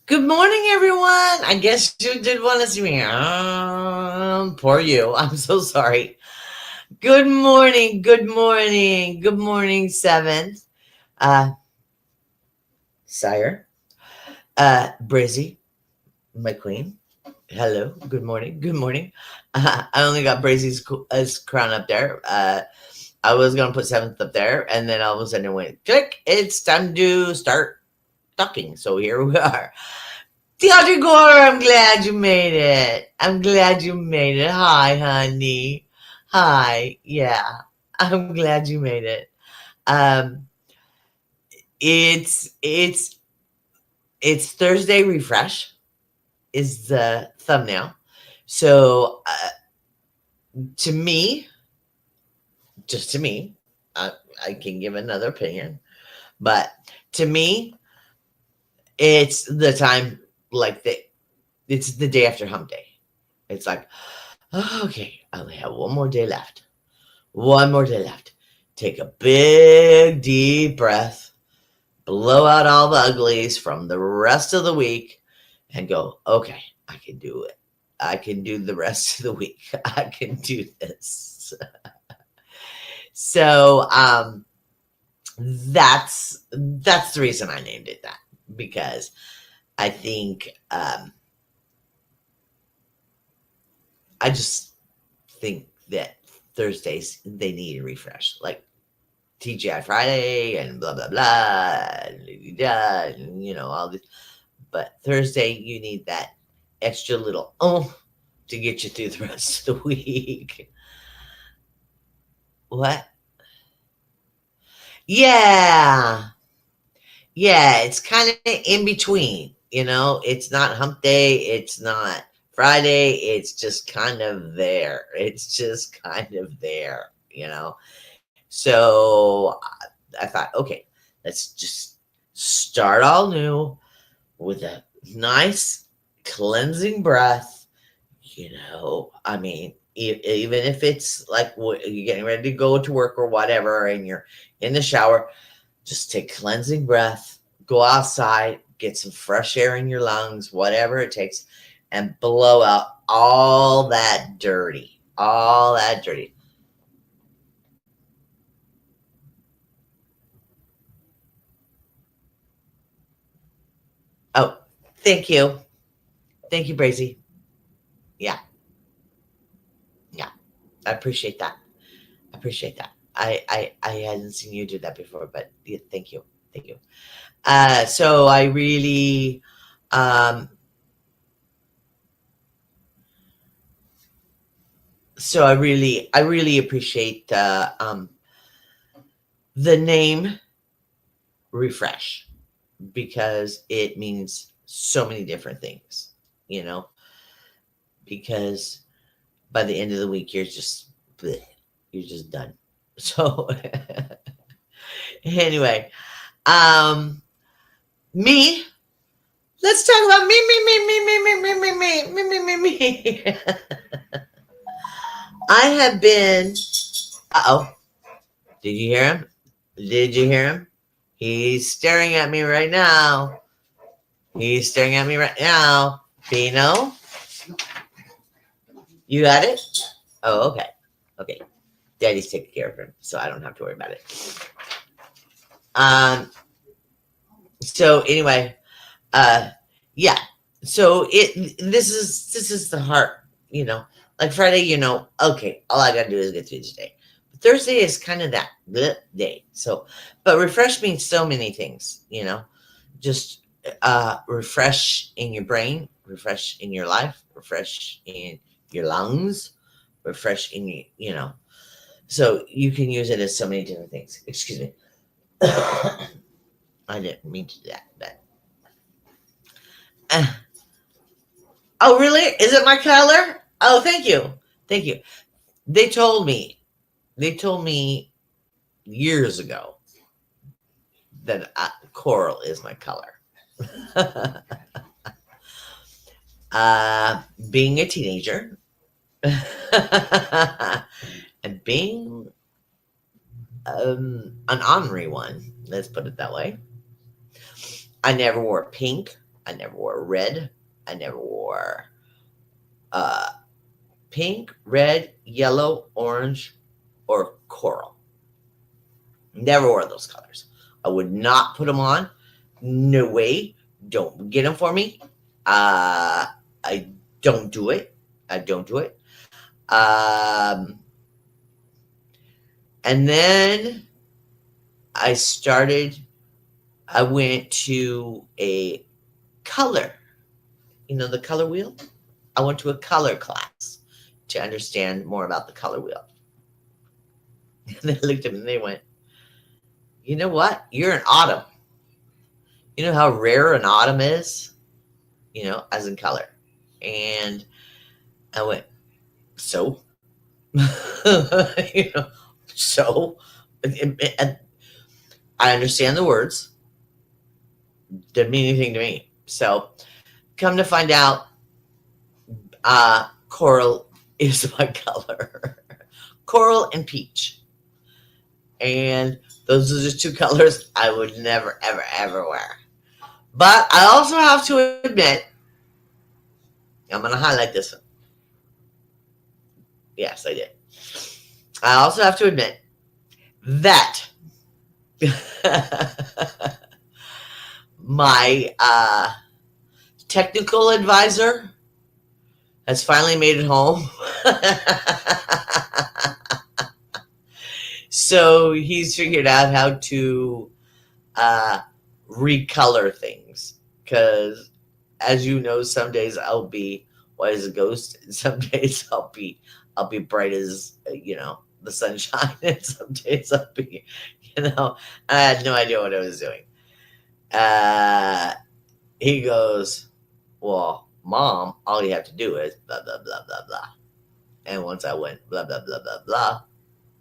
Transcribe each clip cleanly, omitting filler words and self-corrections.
Good morning, everyone. I guess you did want to see me. Poor you. I'm so sorry. Good morning. Good morning. Good morning, Seventh. Uh, Sire. Brizzy, my queen. Hello. Good morning. Good morning. I only got Brizzy's crown up there. I was gonna put Seventh up there, and then all of a sudden it went click. It's time to start talking. So here we are. Theodore Gore, I'm glad you made it. I'm glad you made it. Hi, honey. Hi. Yeah, I'm glad you made it. Um, it's it's Thursday refresh is the thumbnail. So to me, just to me, I can give another opinion, but to me, it's the time like it's the day after hump day. It's like, okay, I only have one more day left. One more day left. Take a big, deep breath, blow out all the uglies from the rest of the week, and go, okay, I can do it. I can do the rest of the week. I can do this. So that's the reason I named it that, because I think I just think that Thursdays they need a refresh. Like TGI Friday and blah blah blah, and, all this. But Thursday, you need that extra little to get you through the rest of the week. What? Yeah, yeah. It's kind of in between. It's not Hump Day. It's not Friday. It's just kind of there. It's just kind of there. So I thought, okay, let's just start all new with a nice cleansing breath. I mean, even if it's like you're getting ready to go to work or whatever, and you're in the shower, just take cleansing breath, go outside, get some fresh air in your lungs, whatever it takes, and blow out all that dirty. Oh, thank you. Thank you, Brazy. Yeah, yeah. I appreciate that. I appreciate that. I hadn't seen you do that before, but yeah, thank you. Thank you. So I really, um, I really appreciate the name refresh, because it means so many different things, you know, because by the end of the week, bleh, you're just done. So anyway, um, me, let's talk about me. I have been, oh, did you hear him? Did you hear him? He's staring at me right now. He's staring at me right now. Pino, you got it? Oh, okay. Okay. Daddy's taking care of him, so I don't have to worry about it. Um, so anyway, uh yeah. So this is the heart, you know. Like Friday, okay, all I gotta do is get through today. But Thursday is kind of that bleh day. So but refresh means so many things, just refresh in your brain, refresh in your life, refresh in your lungs, refresh in you. So you can use it as so many different things. Excuse me. I didn't mean to do that, but uh, oh really? Is it my color? Oh, thank you. Thank you. They told me, they told me years ago that coral is my color. uh, Being a teenager and being an ornery one, let's put it that way. I never wore pink. I never wore red. I never wore uh, pink, red, yellow, orange, or coral. Never wore those colors. I would not put them on. No way. Don't get them for me. I don't do it. I don't do it. Um, and then I started, I went to a color, the color wheel. I went to a color class to understand more about the color wheel. And they looked at me and they went, you know what? You're an autumn. You know how rare an autumn is? As in color. And I went, so? you know, so? And I understand the words. Didn't mean anything to me. So, come to find out, coral is my color. Coral and peach. And those are just two colors I would never, ever, ever wear. But I also have to admit, I'm going to highlight this one. Yes, I did. I also have to admit that my technical advisor has finally made it home. So he's figured out how to recolor things. Because, as you know, some days I'll be white as a ghost, and some days I'll be bright as the sunshine, and some days I'll be, I had no idea what I was doing. He goes, well, Mom, all you have to do is blah, blah, blah, blah, blah. And once I went blah, blah, blah, blah, blah,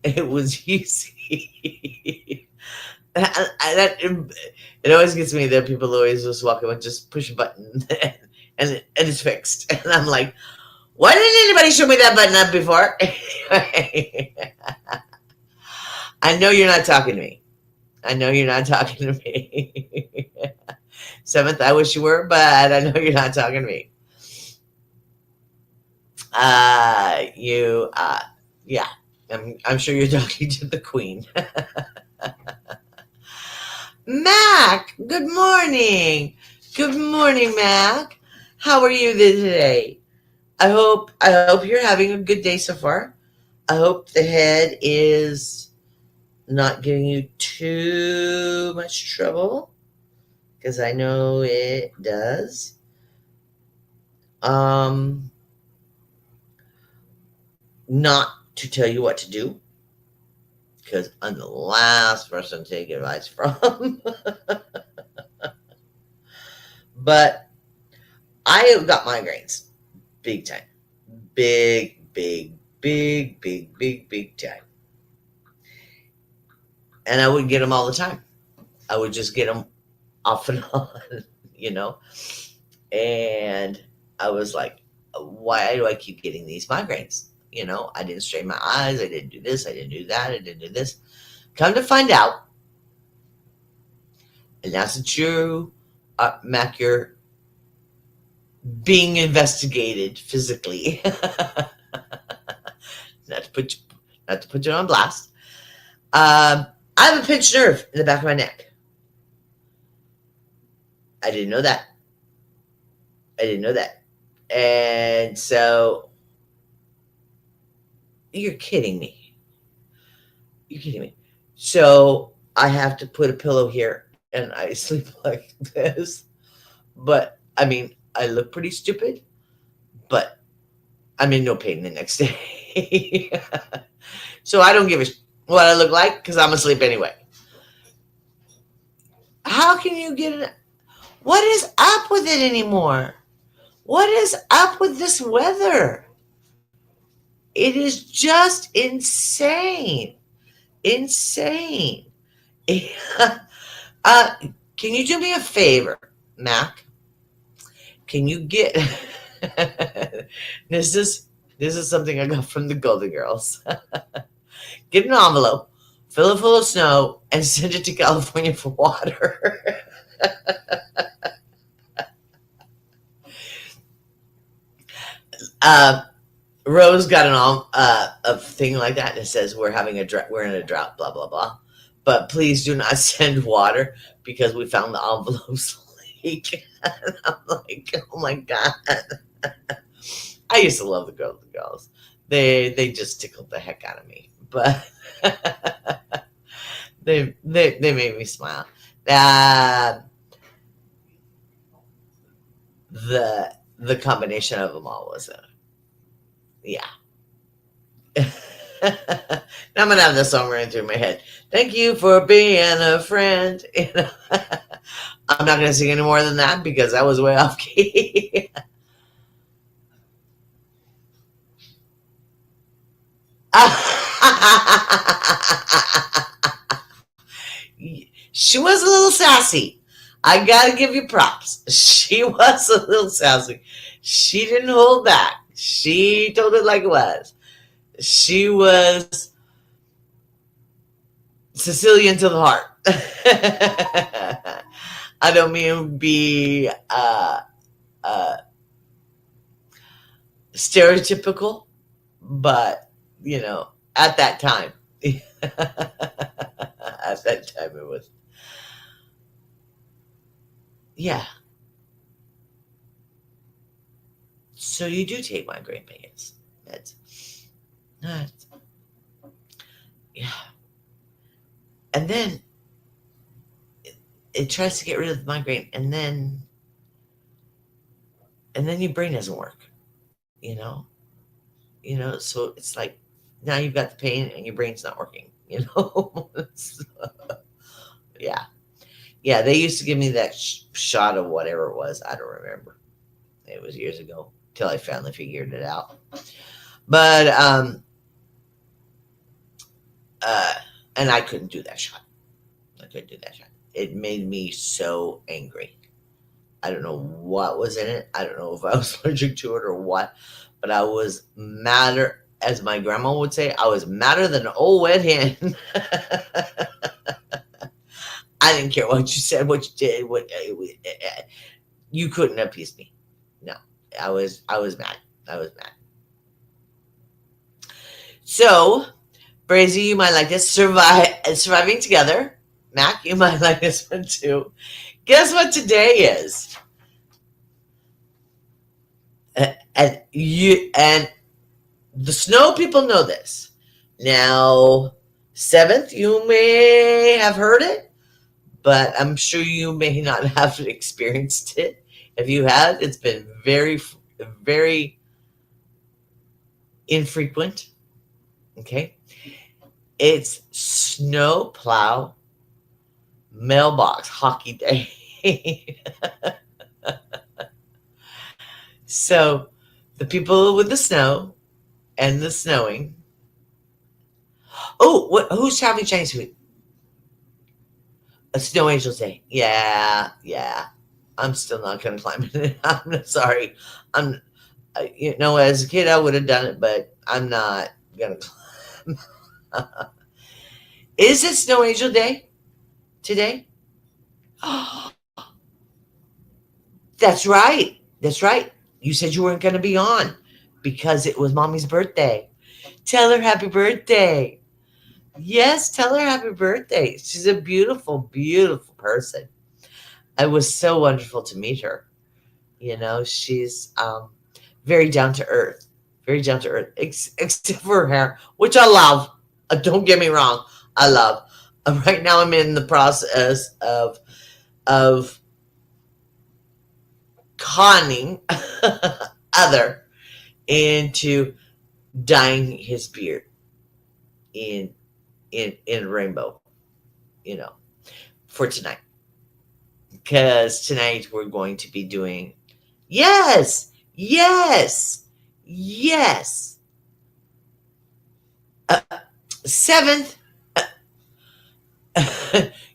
it was easy. It always gets me that people always just walk up and just push a button and it's fixed. And I'm like, why didn't anybody show me that button up before? I know you're not talking to me. I know you're not talking to me. Seventh, I wish you were, but I know you're not talking to me. Yeah, I'm sure you're talking to the Queen. Mac, good morning. Good morning, Mac. How are you today? I hope you're having a good day so far. I hope the head is not giving you too much trouble, because I know it does. Not to tell you what to do, because I'm the last person to take advice from. But I have got migraines big time. Big time. And I would get them all the time. I would just get them off and on, And I was like, why do I keep getting these migraines? I didn't strain my eyes. I didn't do this. I didn't do that. I didn't do this. Come to find out, and that's that you, Mac, you're being investigated physically. not to put you on blast. I have a pinched nerve in the back of my neck. I didn't know that. And so, you're kidding me. So I have to put a pillow here and I sleep like this. But I mean, I look pretty stupid, but I'm in no pain the next day. So I don't give a what I look like, because I'm asleep anyway. How can you get it? What is up with it anymore? What is up with this weather? It is just insane. Insane. Can you do me a favor, Mac? Can you get this is something I got from the Golden Girls. Get an envelope, fill it full of snow, and send it to California for water. Uh, Rose got a thing like that, and it says we're having we're in a drought, blah blah blah. But please do not send water because we found the envelopes leak. And I'm like, oh my god! I used to love the girls. They just tickled the heck out of me, but they made me smile. Uh, the combination of them all was yeah. Now I'm gonna have this song running through my head. Thank you for being a friend. I'm not gonna sing any more than that because that was way off key. She was a little sassy. I gotta give you props. She was a little sassy. She didn't hold back. She told it like it was. She was Sicilian to the heart. I don't mean to be stereotypical, but at that time, at that time, it was yeah. So you do take migraine pains. That's yeah. And then it tries to get rid of the migraine, and then your brain doesn't work. You know, So it's like now you've got the pain and your brain's not working. So, yeah, yeah. They used to give me that shot of whatever it was. I don't remember. It was years ago till I finally figured it out. But uh, and I couldn't do that shot. I couldn't do that shot. It made me so angry. I don't know what was in it. I don't know if I was allergic to it or what, but I was madder, as my grandma would say, I was madder than an old wet hen. I didn't care what you said, what you did, you couldn't appease me. No, I was mad. I was mad. So, Brazy, you might like this. Surviving together. Mac, you might like this one too. Guess what today is? And the snow people know this. Now, 7th, you may have heard it, but I'm sure you may not have experienced it. If you have, it's been very, very infrequent. Okay. It's snow plow mailbox hockey day. So the people with the snow and the snowing. Oh, who's having Chinese food? A Snow Angels Day. Yeah, yeah. I'm still not gonna climb it. I'm sorry. As a kid I would have done it, but I'm not gonna climb. Is it Snow Angel Day today? That's right. That's right. You said you weren't gonna be on because it was Mommy's birthday. Tell her happy birthday. Yes, tell her happy birthday. She's a beautiful, beautiful person. It was so wonderful to meet her. She's very down to earth, very down to earth, except for her hair, which I love. Don't get me wrong, I love. Right now, I'm in the process of conning other into dyeing his beard in rainbow, you know, for tonight. Because tonight we're going to be doing yes, yes, yes. 7th,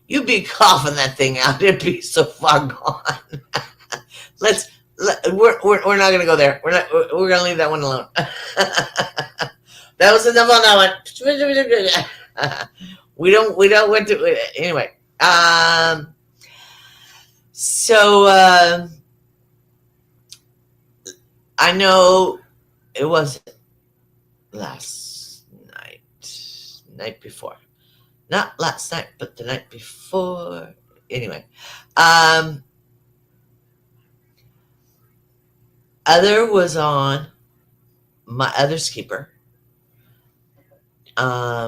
you'd be coughing that thing out. It'd be so far gone. We're not gonna go there. We're gonna leave that one alone. That was enough on that one. we don't want to anyway. So I know It was last night before. Not last night, but the night before. Anyway, um, other was on my other's keeper,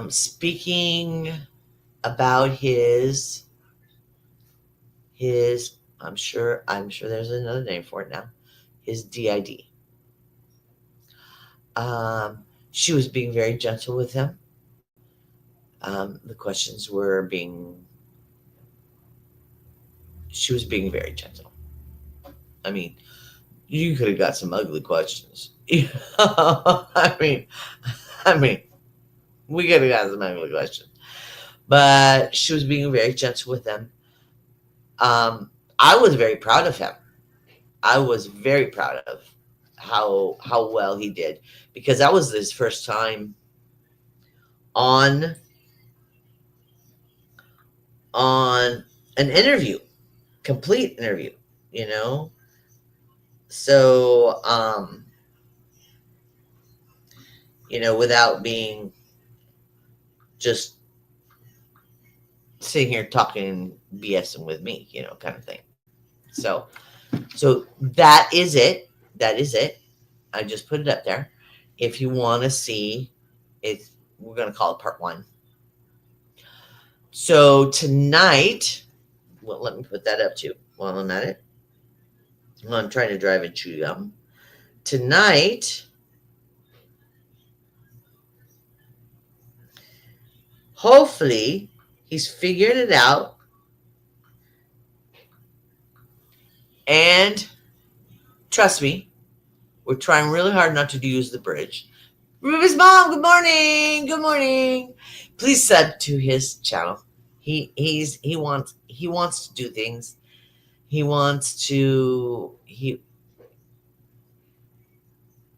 speaking about his. I'm sure there's another name for it now. His DID. She was being very gentle with him. The questions were being. She was being very gentle. I mean, you could have got some ugly questions. I mean, we could have got some ugly questions, but she was being very gentle with them. I was very proud of him. I was very proud of how well he did, because that was his first time on on an interview, complete interview. You know, so without being just sitting here talking BSing with me, kind of thing. So that is it. That is it. I just put it up there. If you want to see it, we're going to call it part one. So tonight, well, let me put that up too while I'm at it. While I'm trying to drive and chew gum. Tonight, hopefully, he's figured it out. And trust me, we're trying really hard not to use the bridge. Ruby's mom, good morning. Good morning. Please sub to his channel. He wants to do things. He wants to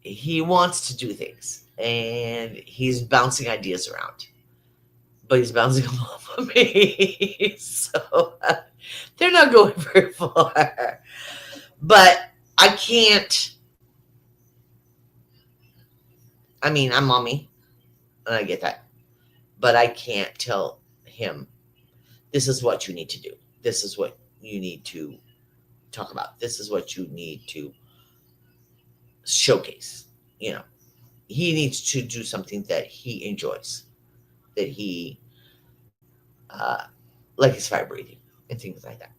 do things, and he's bouncing ideas around, but he's bouncing them off of me, so they're not going very far. But I can't. I mean, I'm mommy, and I get that, but I can't tell him, this is what you need to do. This is what you need to talk about. This is what you need to showcase. He needs to do something that he enjoys, that he, like his fire breathing and things like that.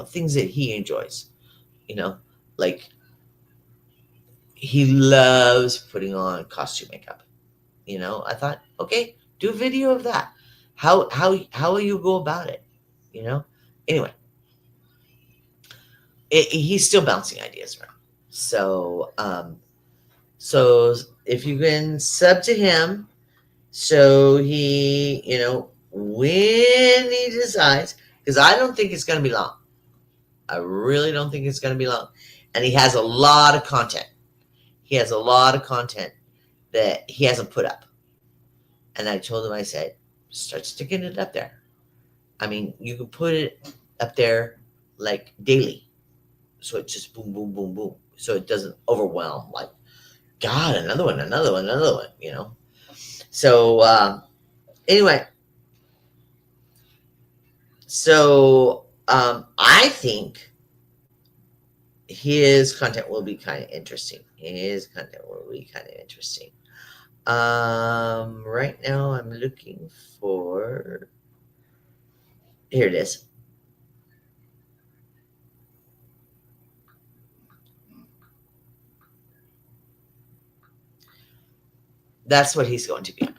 Things that he enjoys. Like he loves putting on costume makeup. I thought, okay, do a video of that. How will you go about it? Anyway, he's still bouncing ideas around. So if you can sub to him, so he, when he decides, because I don't think it's going to be long. I really don't think it's going to be long. And he has a lot of content. He has a lot of content that he hasn't put up. And I told him, I said, start sticking it up there. I mean, you can put it up there like daily. So it's just boom, boom, boom, boom. So it doesn't overwhelm. Like, God, another one. So anyway, so I think his content will be kind of interesting. Right now I'm looking for. Here it is. That's what he's going to be.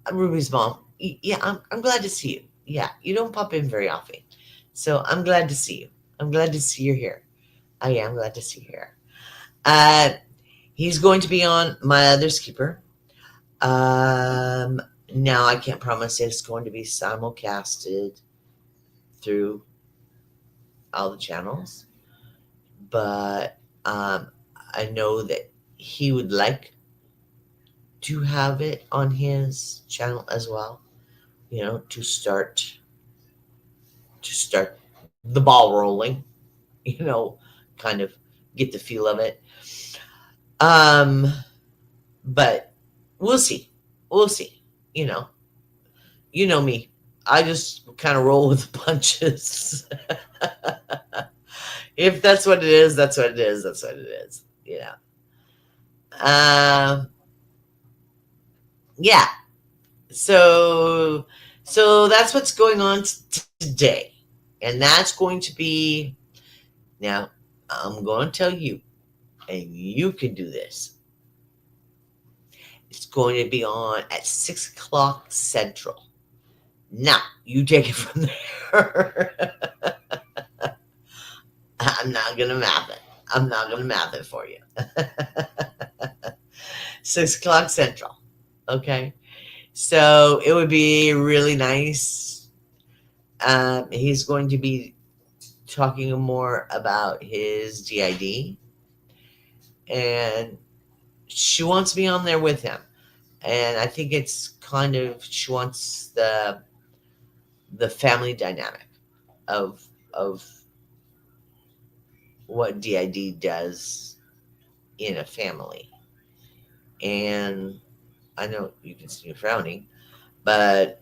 I'm Ruby's mom. Yeah, I'm glad to see you. Yeah, you don't pop in very often. So I'm glad to see you. I'm glad to see you're here. I am glad to see you here. He's going to be on my other's keeper. Now I can't promise it's going to be simulcasted through all the channels, but I know that he would like to have it on his channel as well, to start the ball rolling, kind of get the feel of it. Um, but we'll see. We'll see. You know me. I just kind of roll with the punches. If that's what it is, that's what it is. That's what it is. Um, yeah. So that's what's going on today, and that's going to be now. I'm going to tell you, and you can do this. It's going to be on at 6 o'clock Central. Now you take it from there. I'm not gonna map it. I'm not gonna map it for you. 6 o'clock Central. Okay. So it would be really nice. He's going to be talking more about his DID, and she wants me on there with him. And I think it's kind of she wants the family dynamic of what DID does in a family. And I know you can see me frowning, but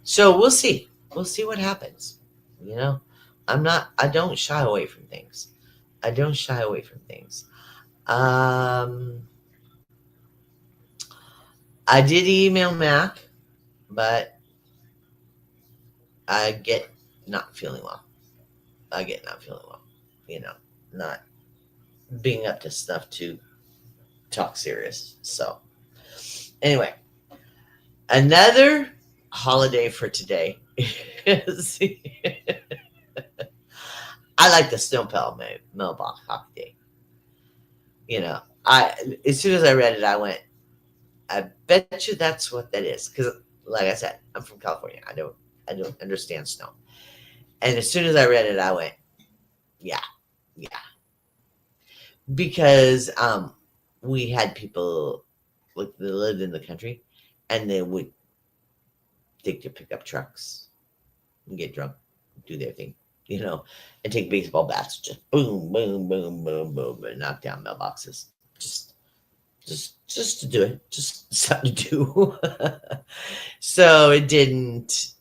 so we'll see. We'll see what happens. You know, I don't shy away from things. I don't shy away from things. Um, I did email Mac, but I get not feeling well. I get not feeling well. Not being up to stuff to talk serious. So, anyway, another holiday for today is I like the snowplow mailbox hockey day. I as soon as I read it, I went, I bet you that's what that is. Because, like I said, I'm from California. I don't understand snow. And as soon as I read it, I went, yeah, yeah. Because we had people that lived in the country, and they would take their pickup trucks and get drunk, do their thing, and take baseball bats, just boom, boom, boom, boom, boom, and knock down mailboxes. Just to do it, just something to do. So it didn't,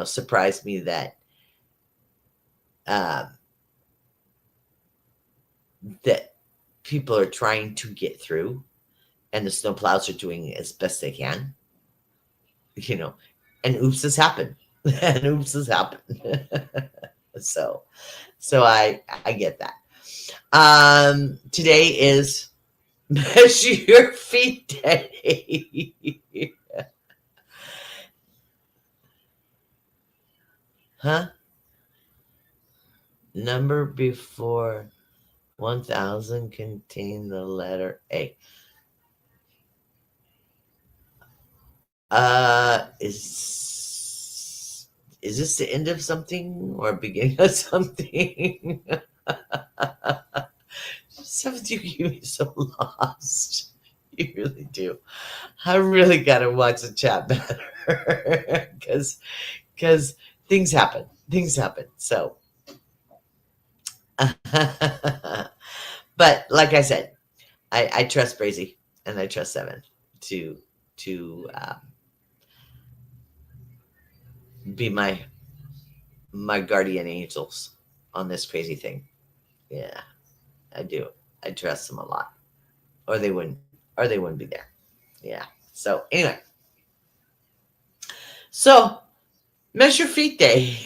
surprise me that um, that people are trying to get through, and the snowplows are doing as best they can. And oops has happened, and oops has happened. so I get that. Today is Measure Your Feet Day. Huh? Number before 1000 contain the letter A. Is this the end of something or beginning of something? Sometimes you keep me so lost. You really do. I really gotta watch the chat better because things happen. Things happen. So, but like I said, I trust Brazy and I trust Seven to be my guardian angels on this crazy thing. Yeah, I do. I trust them a lot, or they wouldn't be there. Yeah. So anyway, so Measure Feet Day.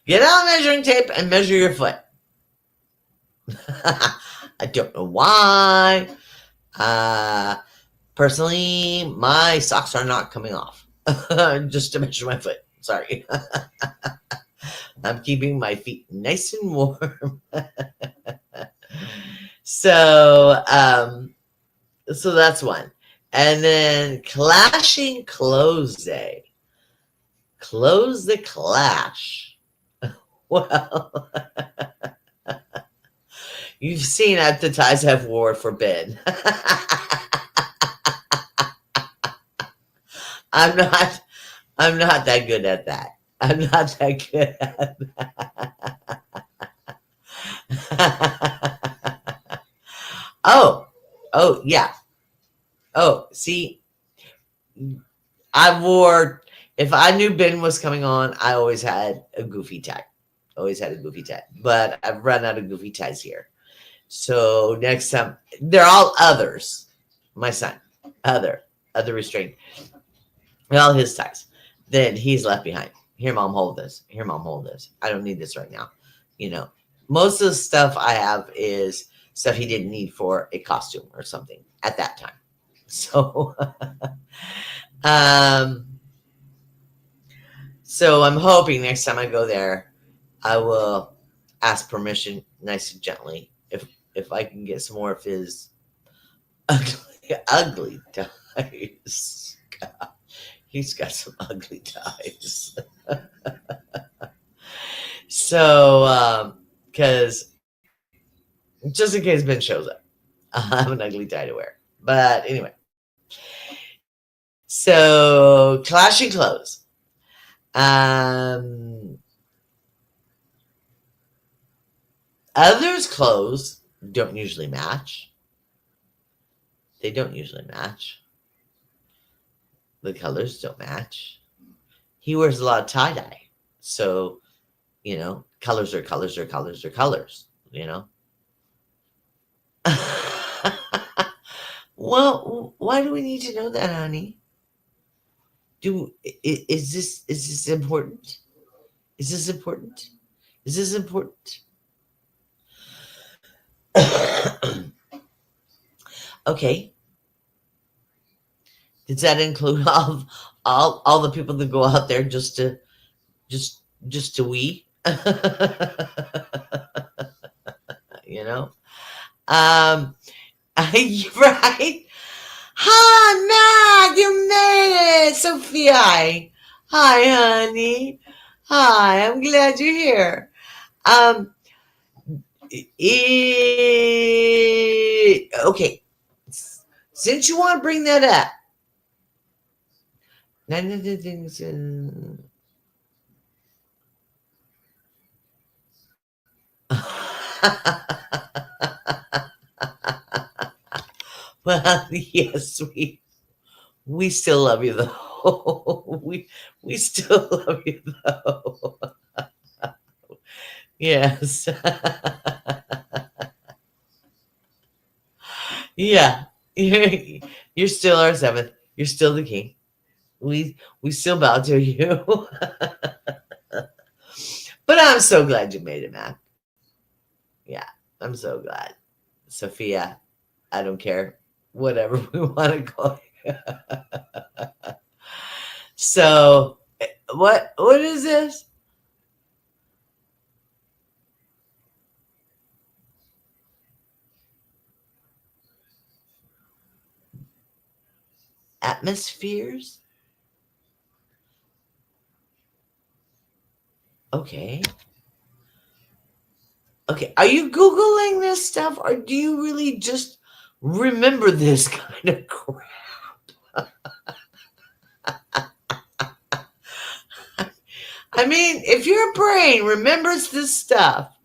Get out a measuring tape and measure your foot. I don't know why. Personally, my socks are not coming off just to measure my foot. Sorry. I'm keeping my feet nice and warm. So that's one. And then Clashing Clothes Day. Close the clash. Well, you've seen at the ties have war forbid. I'm not that good at that. I'm not that good at that. Oh, yeah. Oh, see, I wore, if I knew Ben was coming on, I always had a goofy tie. Always had a goofy tie. But I've run out of goofy ties here. So next time, they're all others. My son, other restraint. They're all his ties. Then he's left behind. Here, mom, hold this. Here, mom, hold this. I don't need this right now. You know, most of the stuff I have is stuff he didn't need for a costume or something at that time. So, um, so I'm hoping next time I go there, I will ask permission, nice and gently, if I can get some more of his ugly ties. God, he's got some ugly ties. So, because just in case Ben shows up, I have an ugly tie to wear. But anyway, so clashing clothes. Um, Others' clothes don't usually match. They don't usually match. The colors don't match. He wears a lot of tie dye. So, colors are colors are colors are colors, you know? Well, why do we need to know that, honey? Is this important? Is this important? Is this important? Okay. Does that include all the people that go out there just to we? you know? Um right? Hannah, you made it, Sophia. Hi, honey. Hi, I'm glad you're here. Um, okay. Since you want to bring that up, none of the things. Well, yes, we still love you though. we still love you though. Yes. Yeah. You're still our seventh. You're still the king. We still bow to you. But I'm so glad you made it, man. Yeah, I'm so glad. Sophia, I don't care. Whatever we want to call you. So what is this? Atmospheres? Okay. Okay. Are you Googling this stuff or do you really just remember this kind of crap? I mean, if your brain remembers this stuff,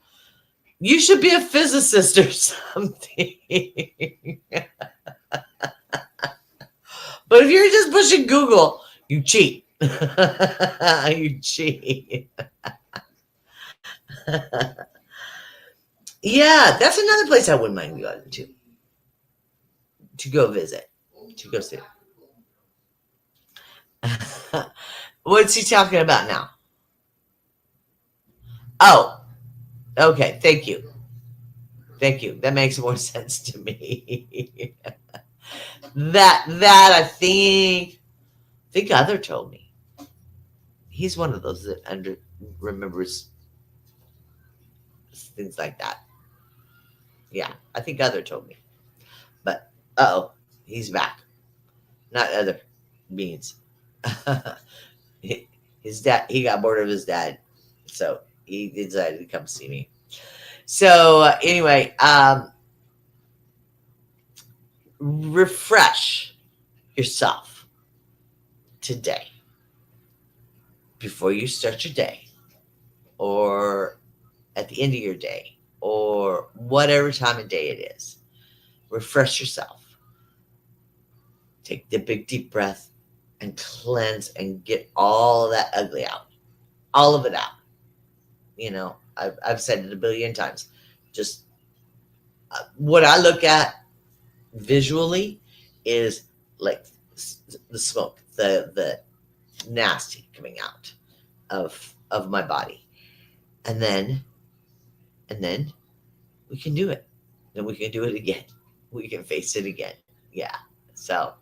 you should be a physicist or something. But if you're just pushing Google, you cheat. You cheat. Yeah, that's another place I wouldn't mind going to go visit, to go see. What's he talking about now? Oh, okay. Thank you. That makes more sense to me. that I think other told me. He's one of those that remembers things like that. Yeah, I think other told me. But oh, he's back. Not other beans. His dad. He got bored of his dad, so he decided to come see me. So anyway, refresh yourself today before you start your day, or at the end of your day, or whatever time of day it is. refresh yourself. Take the big deep breath and cleanse and get all that ugly out, all of it out. I've said it a billion times. Just what I look at visually is like the smoke, the nasty coming out of my body, and then we can do it. Then we can do it again. We can face it again. Yeah. So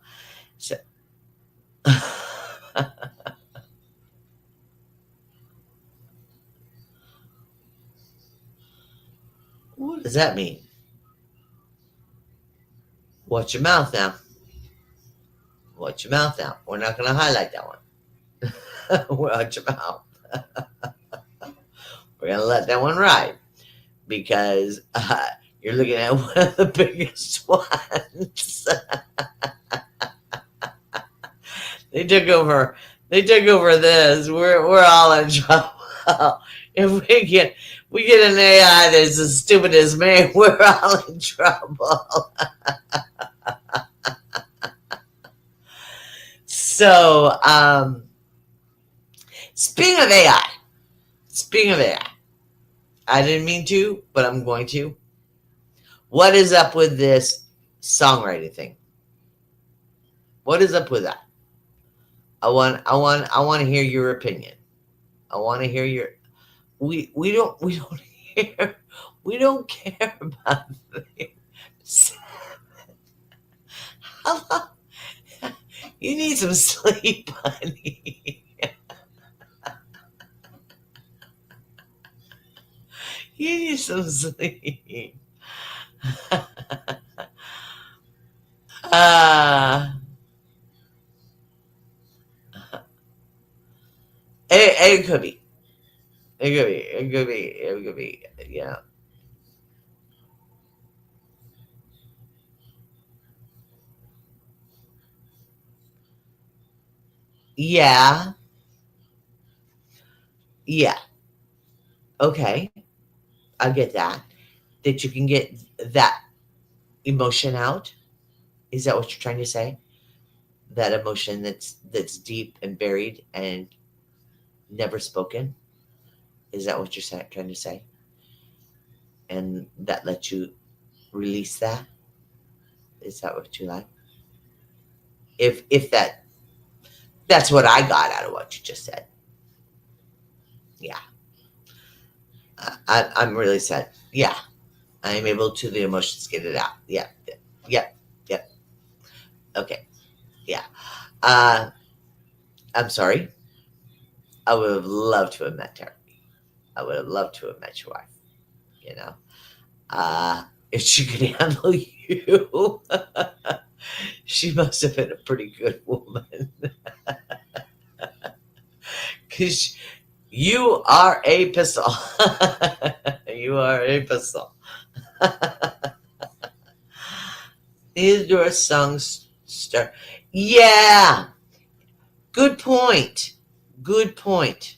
what does that mean? Watch your mouth now. Watch your mouth now. We're not going to highlight that one. Watch your mouth. We're going to let that one ride because you're looking at one of the biggest ones. They took over this. We're all in trouble. If we get an AI that's as stupid as me, we're all in trouble. So, speaking of AI, I didn't mean to, but I'm going to. What is up with this songwriting thing? What is up with that? I want to hear your opinion. I want to hear your. We don't hear. We don't care about things. You need some sleep, honey. You need some sleep. It could be. It could be. Yeah. Yeah. Yeah. Okay. I get that. That you can get that emotion out. Is that what you're trying to say? That emotion that's deep and buried and never spoken. Is that what you're trying to say? And that lets you release that. Is that what you like? If that's what I got out of what you just said. Yeah, I'm really sad. Yeah, I am able to the emotions get it out. Yeah, yeah, yeah. Okay, yeah. Uh, I'm sorry. I would have loved to have met her. I would have loved to have met your wife. You know, if she could handle you, she must have been a pretty good woman. Because you are a pistol. You are a pistol. Is your song star? Yeah. Good point. Good point.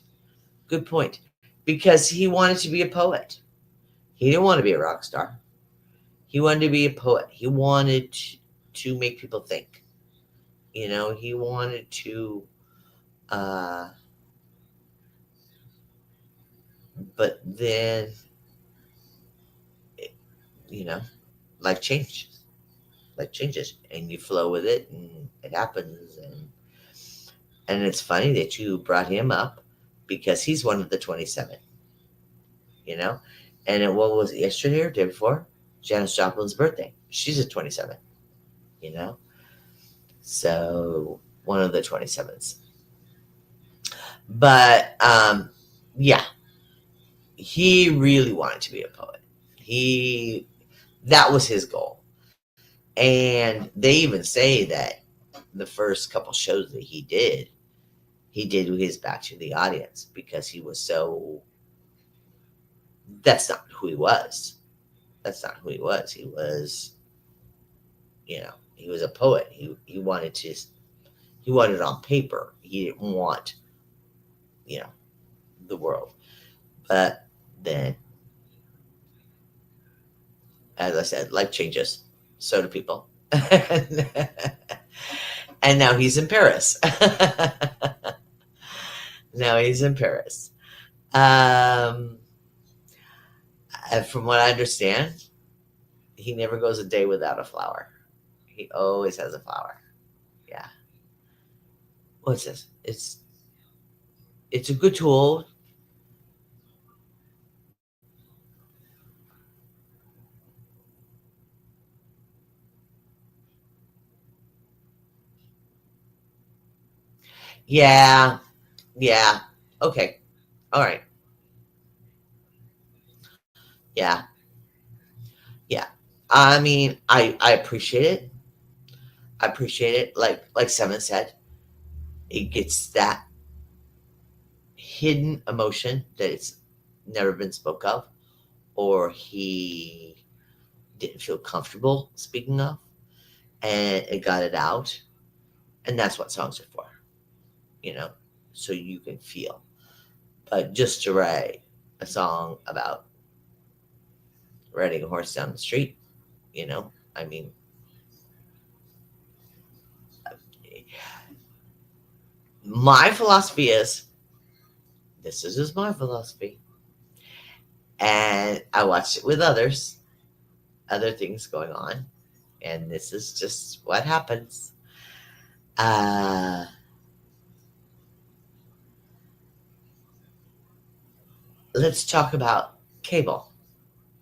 Good point. Because he wanted to be a poet. He didn't want to be a rock star. He wanted to be a poet. He wanted to make people think. He wanted to, uh, but then, you know, life changes. Life changes, and you flow with it, and it happens. And it's funny that you brought him up because he's one of the 27. You know, what was it, yesterday or day before? Janis Joplin's birthday. She's a 27. You know, so one of the 27s. But yeah, he really wanted to be a poet. That was his goal. And they even say that the first couple shows that he did his back to the audience because he was so. That's not who he was. That's not who he was. He was, he was a poet. He wanted to. He wanted it on paper. He didn't want, you know, the world. But then, as I said, life changes. So do people. And now he's in Paris. Now he's in Paris. Um, from what I understand, he never goes a day without a flower. He always has a flower. Yeah. What's this? It's a good tool. Yeah. Yeah. Okay. All right. Yeah. Yeah. I mean, I appreciate it. I appreciate it. Like Seven said, it gets that hidden emotion that it's never been spoke of, or he didn't feel comfortable speaking of, and it got it out. And that's what songs are for, you know, so you can feel. But just to write a song about riding a horse down the street, you know, I mean, my philosophy is this is just my philosophy. And I watched it with others, other things going on, and this is just what happens. Uh, let's talk about cable.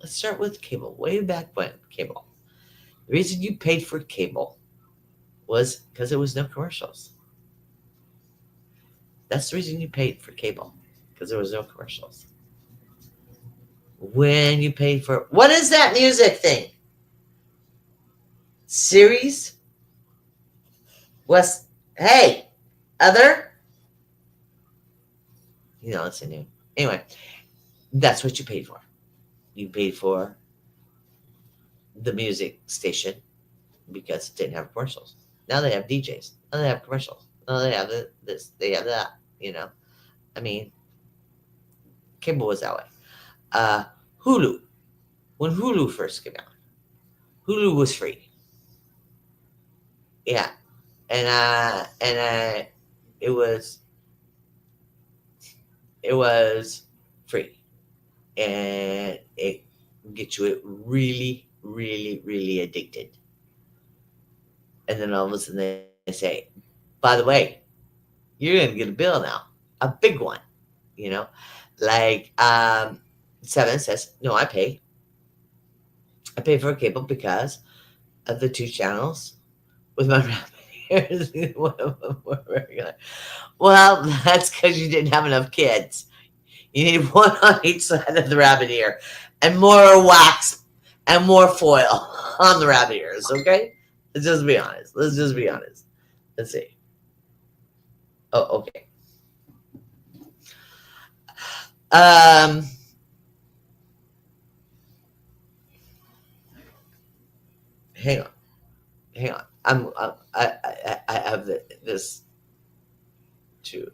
Let's start with cable. Way back when, cable. The reason you paid for cable was because there was no commercials. That's the reason you paid for cable, because there was no commercials. When you paid for what is that music thing? Series? West? Hey, other? You know, it's a new. Anyway, that's what you paid for. You paid for the music station because it didn't have commercials. Now they have DJs. Now they have commercials. Now they have this. They have that. You know, I mean, cable was that way. Uh, Hulu. When Hulu first came out, Hulu was free. Yeah, and it was it was free, and it gets you really, really, really addicted. And then all of a sudden they say, by the way, you're gonna get a bill now, a big one. You know, like Seven says, no, I pay. I pay for a cable because of the two channels with my rabbit ears. One of them were regular. Well, that's because you didn't have enough kids. You need one on each side of the rabbit ear, and more wax and more foil on the rabbit ears. Okay, let's just be honest. Let's just be honest. Let's see. Oh, okay. Um, hang on, hang on. I have this too.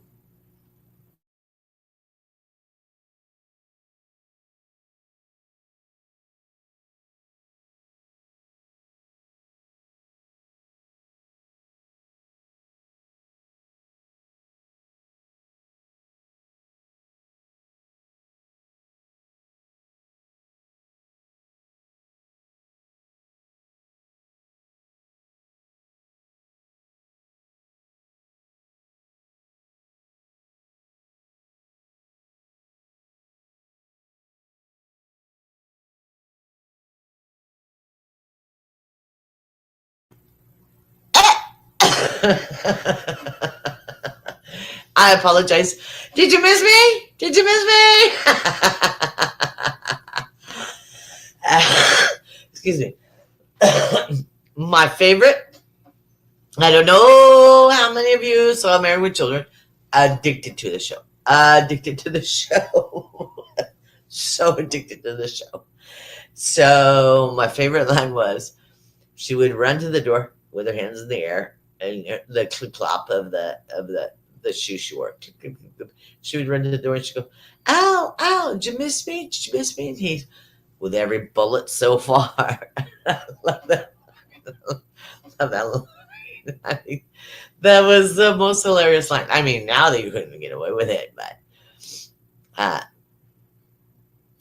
I apologize. Did you miss me? Did you miss me? Excuse me. My favorite. I don't know how many of you saw Married with Children. Addicted to the show. Addicted to the show. So addicted to the show. So my favorite line was she would run to the door with her hands in the air and the clip clop of the shoe she wore. She would run to the door and she'd go, "Ow, ow, did you miss me? Did you miss me?" And he, with every bullet so far. I love that. Love that line. I think that was the most hilarious line. I mean, now that you couldn't get away with it, but uh,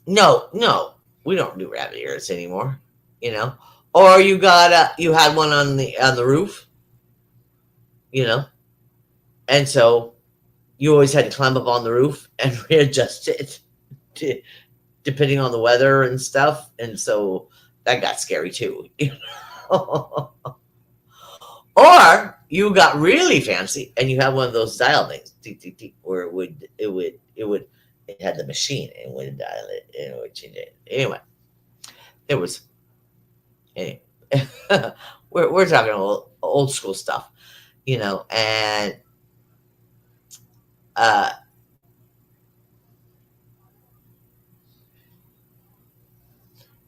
no, no, we don't do rabbit ears anymore. You know, or you had one on the roof. You know, and so you always had to climb up on the roof and readjust it to, depending on the weather and stuff. And so that got scary too. You know? Or you got really fancy and you had one of those dial things, tick, tick, tick, where it had the machine and would dial it and it would change it. Anyway, there was, anyway, we're talking old school stuff, you know, and, uh,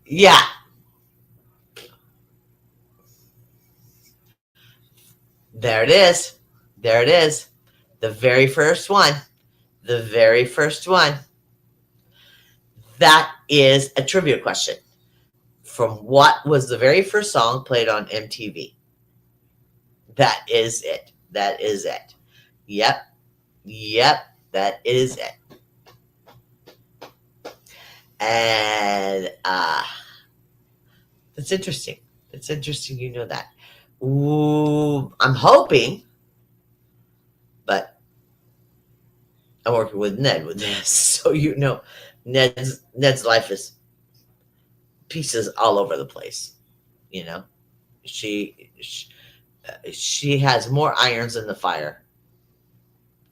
yeah, there it is. There it is. The very first one. The very first one. That is a trivia question. From what was the very first song played on MTV? That is it. That is it. Yep. Yep. That is it. And that's interesting. It's interesting you know that. Ooh, I'm hoping, but I'm working with Ned with this. So you know Ned's life is pieces all over the place. You know, she has more irons in the fire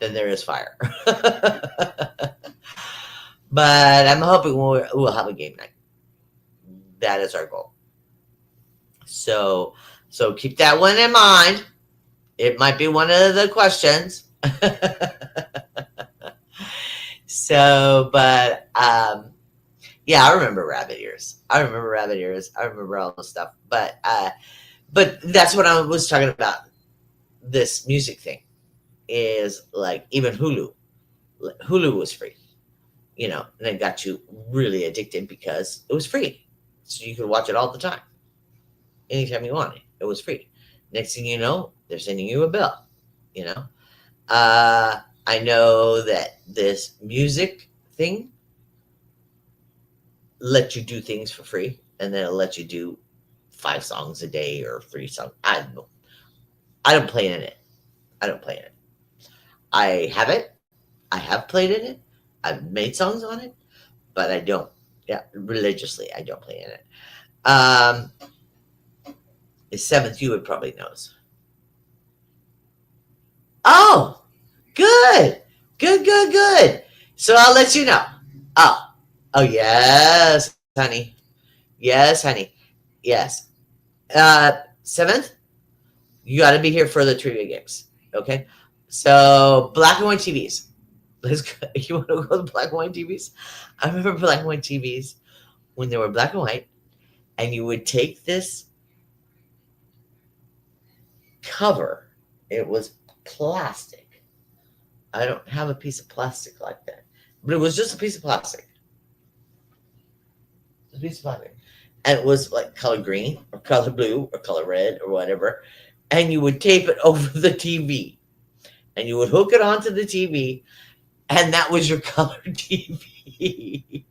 than there is fire. But I'm hoping we'll have a game night. That is our goal. So keep that one in mind. It might be one of the questions. So, but yeah, I remember rabbit ears. I remember rabbit ears. I remember all the stuff. But that's what I was talking about. This music thing is like even Hulu. Hulu was free, you know, and it got you really addicted because it was free, so you could watch it all the time, anytime you wanted. It was free. Next thing you know, they're sending you a bill. You know, I know that this music thing let you do things for free, and then it'll let you do 5 songs a day or 3 songs. I don't know. I don't play in it. I don't play in it. I have it. I have played in it. I've made songs on it, but I don't. Yeah, religiously, I don't play in it. Um, the seventh, you would probably knows. Oh, good, good, good, good. So I'll let you know. Oh, oh yes, honey. Yes, honey. Yes. Seventh, you got to be here for the trivia games. Okay. So black and white TVs. Let's go. You want to go to black and white TVs? I remember black and white TVs when they were black and white, and you would take this cover. It was plastic. I don't have a piece of plastic like that, but it was just a piece of plastic. A piece of plastic, and it was like color green or color blue or color red or whatever, and you would tape it over the TV, and you would hook it onto the TV, and that was your color TV.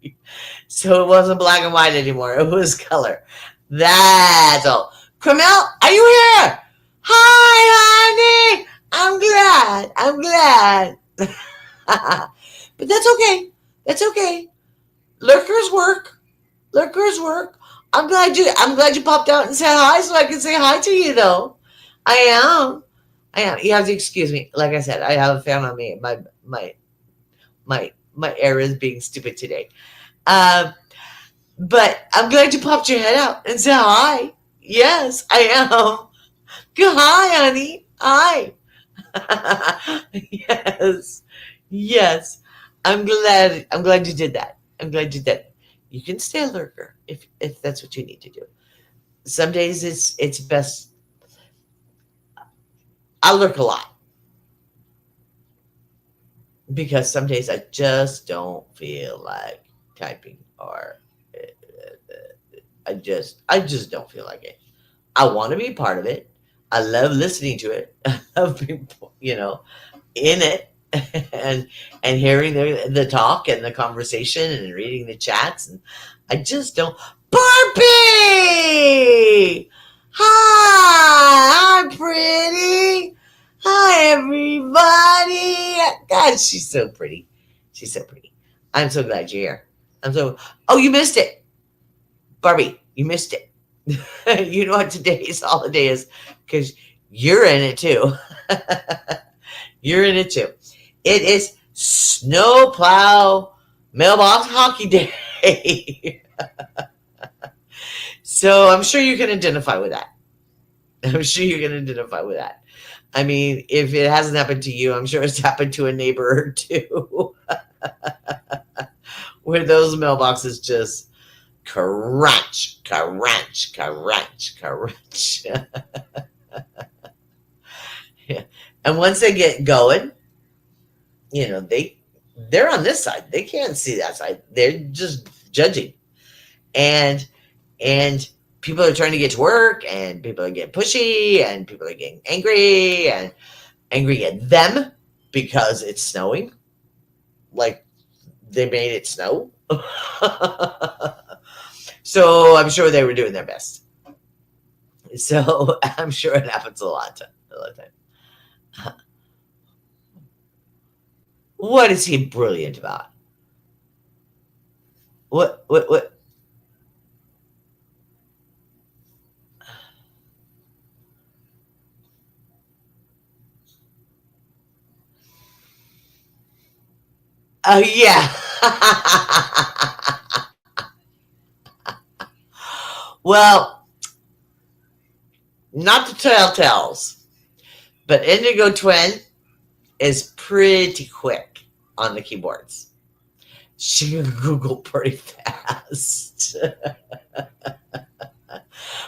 So it wasn't black and white anymore. It was color. That's all. Camille, are you here? Hi, honey. I'm glad. I'm glad. But that's okay. That's okay. Lurkers work. Lurkers work. I'm glad you popped out and said hi so I can say hi to you though. I am. I am. You have to excuse me. Like I said, I have a fan on me. My air is being stupid today. Um, but I'm glad you popped your head out and said hi. Yes, I am. Good hi, honey. Hi. Yes. Yes. I'm glad you did that. I'm glad you did. You can stay a lurker if that's what you need to do. Some days it's best. I lurk a lot because some days I just don't feel like typing or I just don't feel like it. I want to be part of it. I love listening to it. I love being, in it and hearing the talk and the conversation and reading the chats. And I just don't. Barbie! Hi! I'm pretty. Hi, everybody. God, she's so pretty. She's so pretty. I'm so glad you're here. Oh, you missed it. Barbie, you missed it. You know what today's holiday is because you're in it too. You're in it too. It is Snowplow Mailbox Hockey Day. So I'm sure you can identify with that. I'm sure you can identify with that. I mean, if it hasn't happened to you, I'm sure it's happened to a neighbor or two. Where those mailboxes just crunch, crunch, crunch, crunch. Yeah. And once they get going, they're on this side. They can't see that side. They're just judging. And people are trying to get to work, and people are getting pushy, and people are getting angry and angry at them because it's snowing. Like they made it snow. So I'm sure they were doing their best. So I'm sure it happens a lot of time. What is he brilliant about? What? Oh, yeah. Well, not to tell tales, but Indigo Twin is pretty quick on the keyboards. She can Google pretty fast.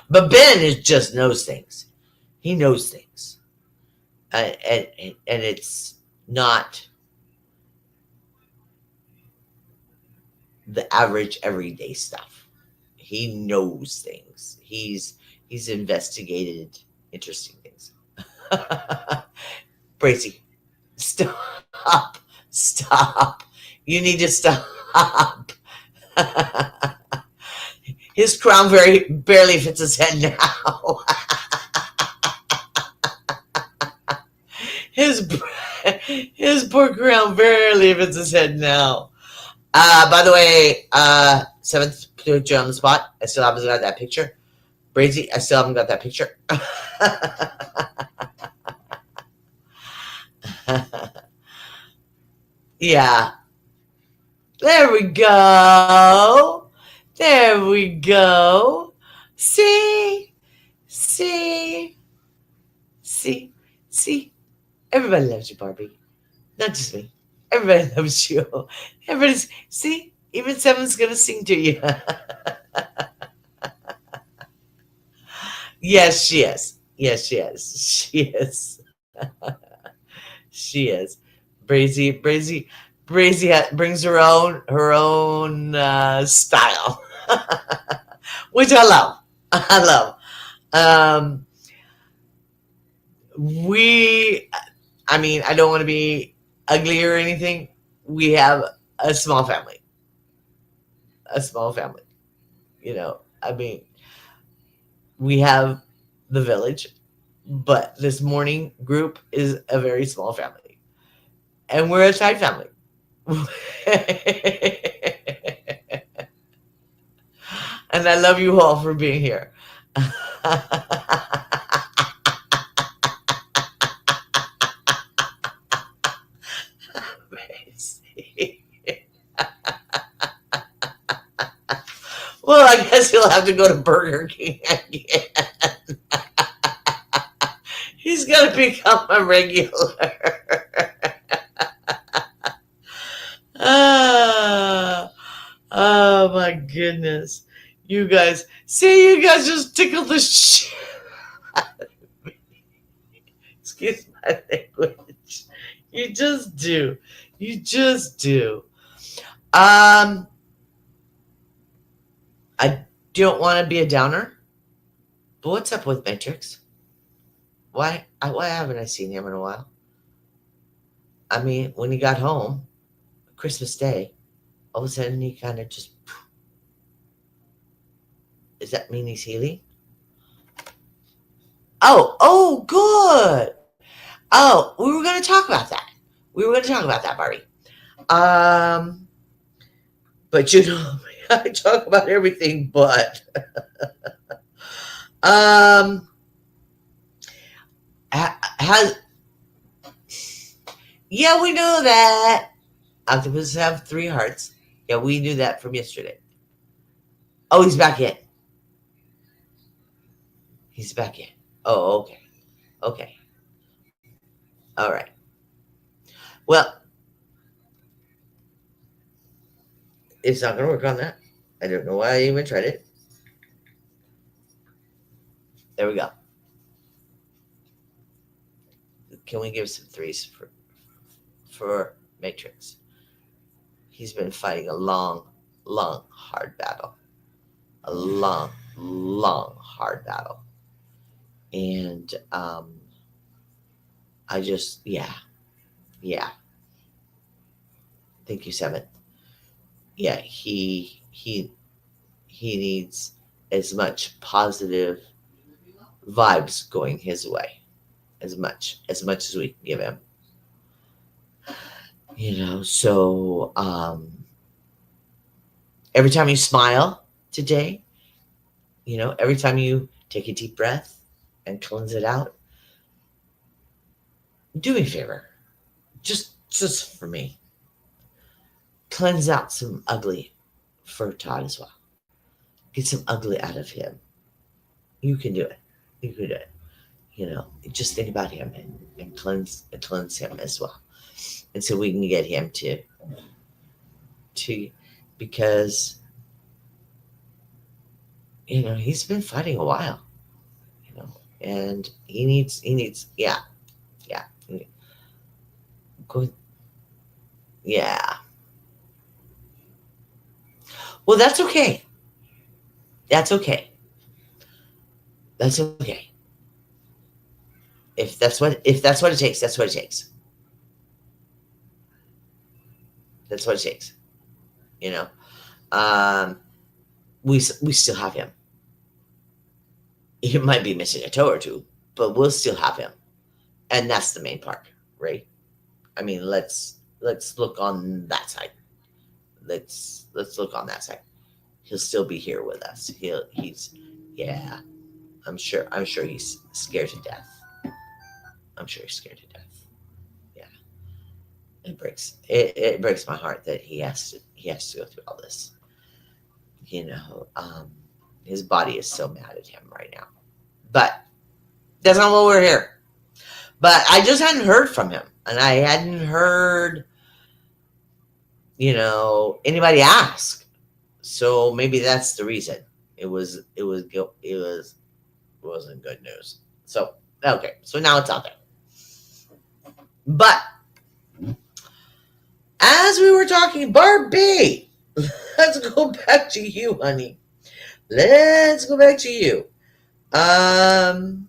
But Ben just knows things. He knows things. And it's not the average everyday stuff. He knows things. He's investigated interesting things. Bracy, stop. You need to stop. His crown barely fits his head now. His poor crown barely fits his head now. By the way, seventh, put you on the spot. I still haven't got that picture. Brazy, I still haven't got that picture. Yeah. There we go. There we go. See? Everybody loves you, Barbie. Not just me. Everybody loves you. See? Even Seven's gonna sing to you. Yes, she is. Yes, she is. She is. She is. Brazy brings her own style, which I love. I love. I don't want to be ugly or anything. We have a small family. A small family. We have the village, but this morning group is a very small family. And we're a tight family. And I love you all for being here. Well, I guess he'll have to go to Burger King again. He's going to become a regular. Oh my goodness. You guys just tickled the shit out of me. Excuse my language. You just do. I don't want to be a downer, But what's up with Matrix? Why haven't I seen him in a while? I mean, when he got home, Christmas Day, all of a sudden he kind of just. Does that mean he's healing? Oh, good. Oh, we were going to talk about that. We were going to talk about that, Barbie. Um, but I talk about everything but. Um, has Yeah, we know that octopuses have 3 hearts. Yeah, we knew that from yesterday. Oh, he's back in. He's back in. Oh, okay. Okay. All right. Well, it's not going to work on that. I don't know why I even tried it. There we go. Can we give some threes for Matrix? He's been fighting a long, hard battle. A long, hard battle. And I just, yeah. Thank you, Seven. Yeah, he needs as much positive vibes going his way, as much as we can give him. So every time you smile today, every time you take a deep breath and cleanse it out, do me a favor, just for me, cleanse out some ugly for Todd as well. Get some ugly out of him. You can do it. You can do it. Just think about him and cleanse him as well, and so we can get him to because he's been fighting a while, and he needs yeah go, yeah. Well, that's okay. That's okay. That's okay. If that's what it takes, that's what it takes. That's what it takes. You know. Um, we still have him. He might be missing a toe or two, but we'll still have him, and that's the main part, right? I mean, let's look on that side. Let's look on that side. He'll still be here with us. He's yeah. I'm sure he's scared to death. I'm sure he's scared to death. Yeah. It breaks my heart that he has to go through all this. You know, um, his body is so mad at him right now. But that's not what we're here. But I just hadn't heard from him, and I hadn't heard anybody ask. So maybe that's the reason. It wasn't good news. So okay, so now it's out there. But as we were talking, Barbie, let's go back to you, honey. Let's go back to you. Um,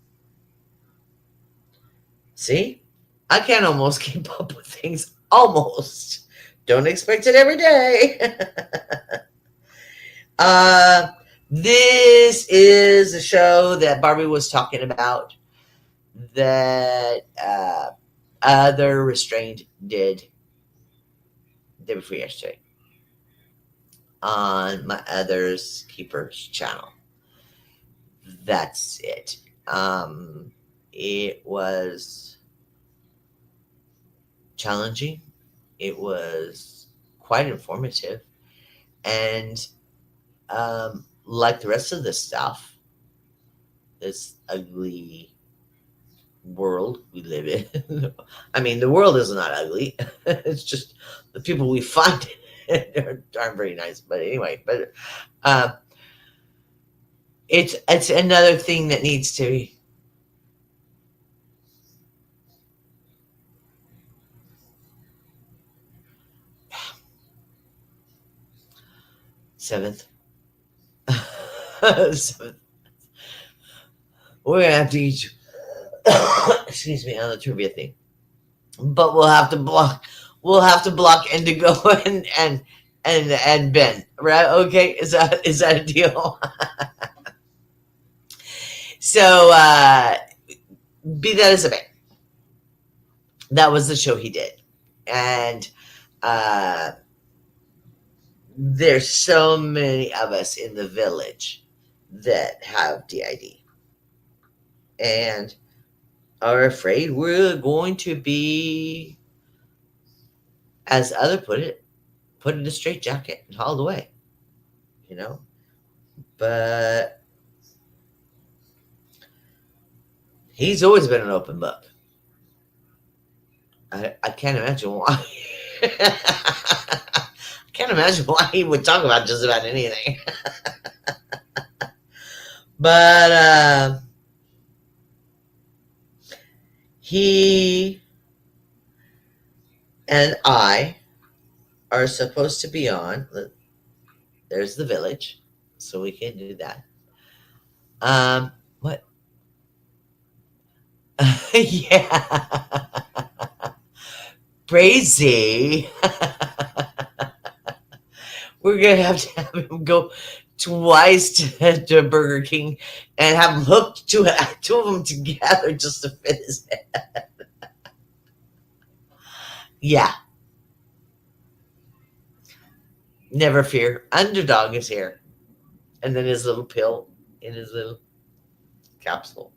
See, I can almost keep up with things. Almost. Don't expect it every day. uh, this is a show that Barbie was talking about that other restrained did day before yesterday on my other's keepers channel. That's it. It was challenging. It was quite informative, and like the rest of this stuff, this ugly world we live in. I mean, the world is not ugly. It's just the people we find aren't very nice. But anyway, uh, it's another thing that needs to be. Seventh. Seventh. We're gonna have to each excuse me on the trivia thing. But we'll have to block Indigo and Ben, right? Okay, is that a deal? So be that as it may, that was the show he did. And uh there's so many of us in the village that have DID and are afraid we're going to be, as other put it, put in a straitjacket and hauled away, you know. But he's always been an open book. I can't imagine why. I can't imagine why he would talk about just about anything. But he and I are supposed to be on. There's the village, so we can do that. What? Yeah, crazy. We're gonna have to have him go twice to Burger King and have him hooked to two of them together just to fit his head. Yeah, never fear. Underdog is here, and then his little pill in his little capsule.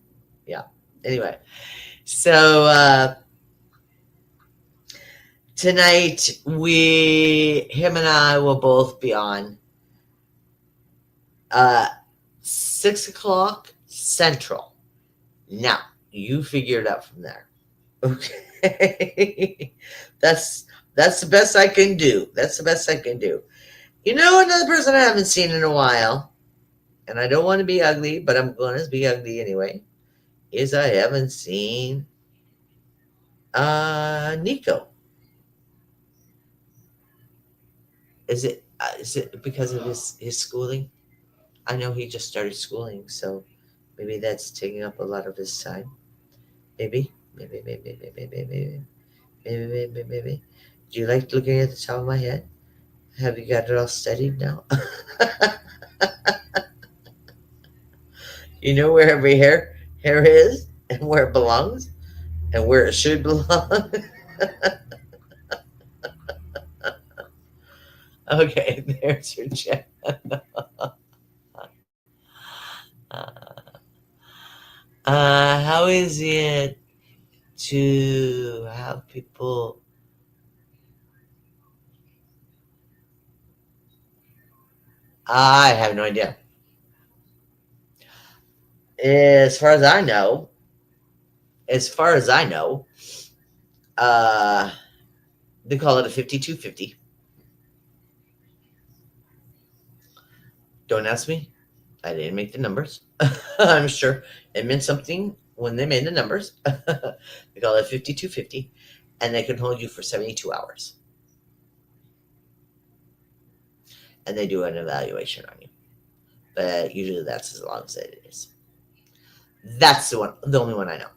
Yeah. Anyway, so tonight him and I will both be on 6 o'clock Central. Now you figure it out from there. Okay, that's the best I can do. That's the best I can do. You know, another person I haven't seen in a while, and I don't want to be ugly, but I'm going to be ugly anyway. Is I haven't seen Nico. Is it because of his schooling? I know he just started schooling, so maybe that's taking up a lot of his time. Maybe. Do you like looking at the top of my head? Have you got it all studied now? You know where every hair is and where it belongs and where it should belong. Okay, there's your check. How is it to have people? I have no idea. As far as I know, as far as I know, uh, they call it a 5250. Don't ask me. I didn't make the numbers. I'm sure it meant something when they made the numbers. They call it 5250, and they can hold you for 72 hours. And they do an evaluation on you. But usually that's as long as it is. That's the only one I know.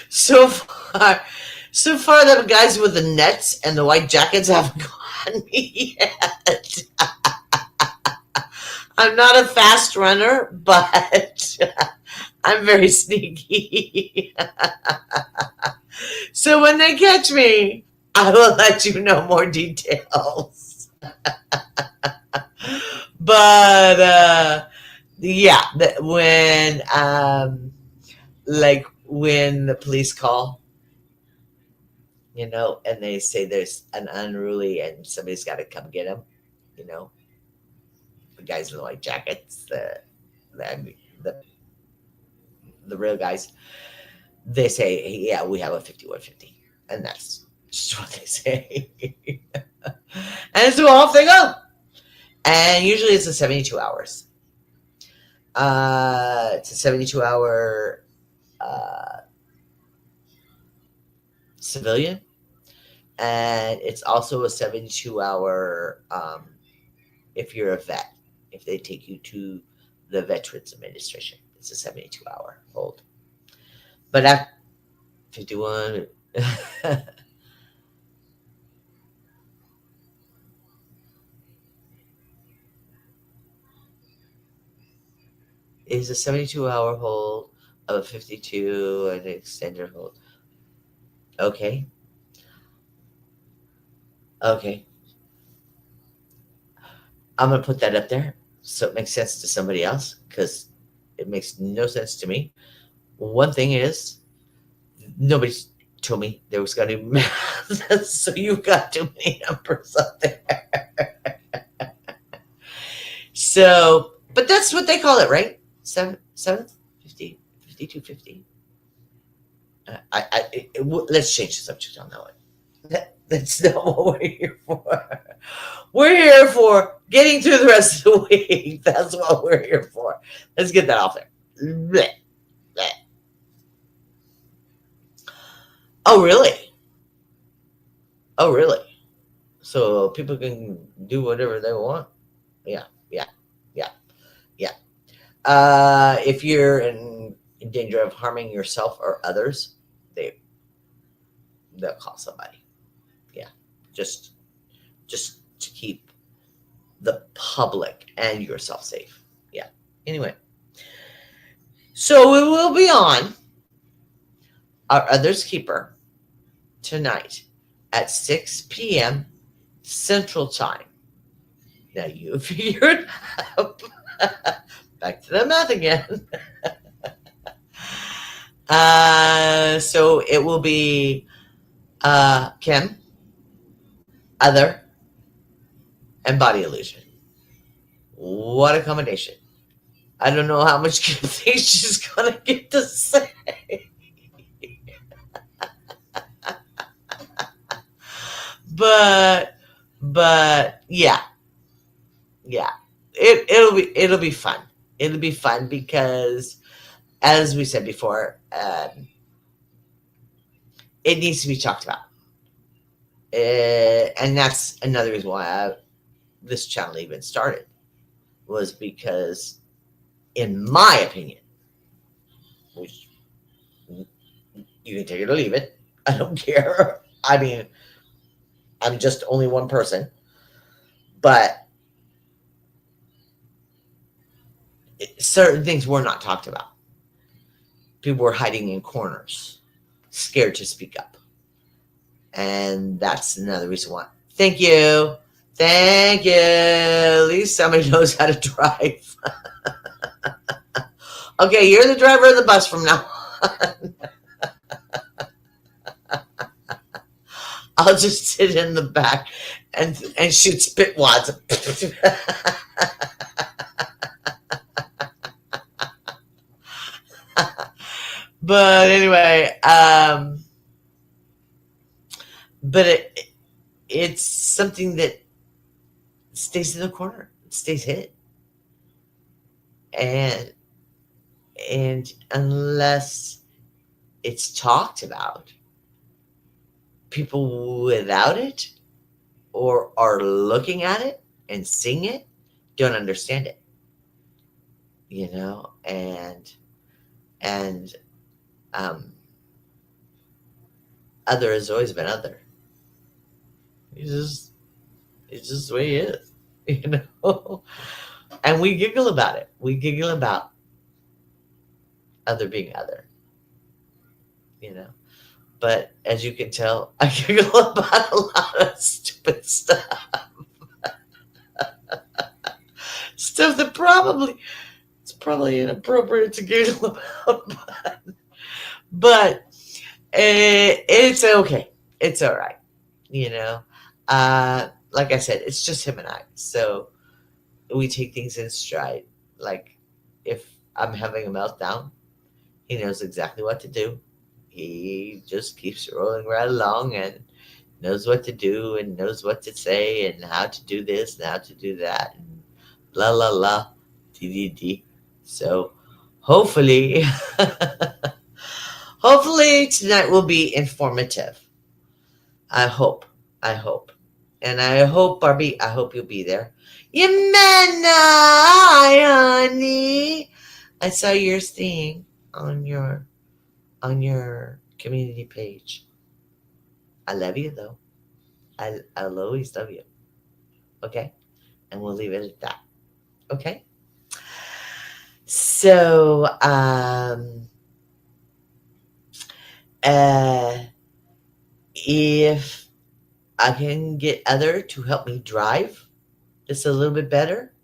so far, so far, the guys with the nets and the white jackets haven't gotten me yet. I'm not a fast runner, but I'm very sneaky. So when they catch me, I will let you know more details. But yeah, when like when the police call, and they say there's an unruly and somebody's got to come get him, you know, the guys in the white jackets, the the, the real guys, they say, hey, yeah, we have a 5150, and that's just what they say. And so off they go. And usually it's a 72 hours. It's a 72-hour civilian, and it's also a 72-hour if you're a vet. if they take you to the Veterans Administration. It's a 72-hour hold. But at 51, is a 72-hour hold of a 52 and an extended hold. Okay. Okay. I'm going to put that up there so it makes sense to somebody else because it makes no sense to me. One thing is, nobody's told me there was going to be math, so you've got too many numbers up there. So, but that's what they call it, right? 50, 52, 50. Let's change the subject on that one. That's not what we're here for. We're here for getting through the rest of the week. That's what we're here for. Let's get that off there. Blech, blech. Oh, really? Oh, really? So people can do whatever they want? Yeah, yeah, yeah, yeah. If you're in danger of harming yourself or others, they'll call somebody. Yeah, just to keep the public and yourself safe. Yeah. Anyway, so we will be on our Others Keeper tonight at 6 p.m. Central Time. Now you figured out. Back to the math again. So it will be Kim, Other, and Body Illusion. What a combination. I don't know how much Kim thinks she's going to get to say. But yeah. It'll be fun. It'll be fun because, as we said before, it needs to be talked about. And that's another reason why this channel even started, was because, in my opinion, which you can take it or leave it, I don't care. I mean, I'm just only one person, but certain things were not talked about. People were hiding in corners, scared to speak up. And that's another reason why. Thank you. At least somebody knows how to drive. Okay, you're the driver of the bus from now on. I'll just sit in the back and shoot spit wads. But anyway, but it's something that stays in the corner, stays hidden, and unless it's talked about, people without it or are looking at it and seeing it don't understand it, and Other has always been Other. It's just the way he is, and we giggle about it. We giggle about Other being Other, but as you can tell, I giggle about a lot of stupid stuff. Stuff that it's probably inappropriate to giggle about, but it's okay. It's all right. Like I said, it's just him and I. So we take things in stride. Like, if I'm having a meltdown, he knows exactly what to do. He just keeps rolling right along and knows what to do and knows what to say and how to do this and how to do that and blah, blah, blah, d. So hopefully, hopefully tonight will be informative. I hope. And I hope, Barbie, I hope you'll be there. Yemena, hi, honey. I saw your thing on your community page. I love you though. I'll always love you. Okay, and we'll leave it at that. Okay. So, uh, if I can get other to help me drive just a little bit better,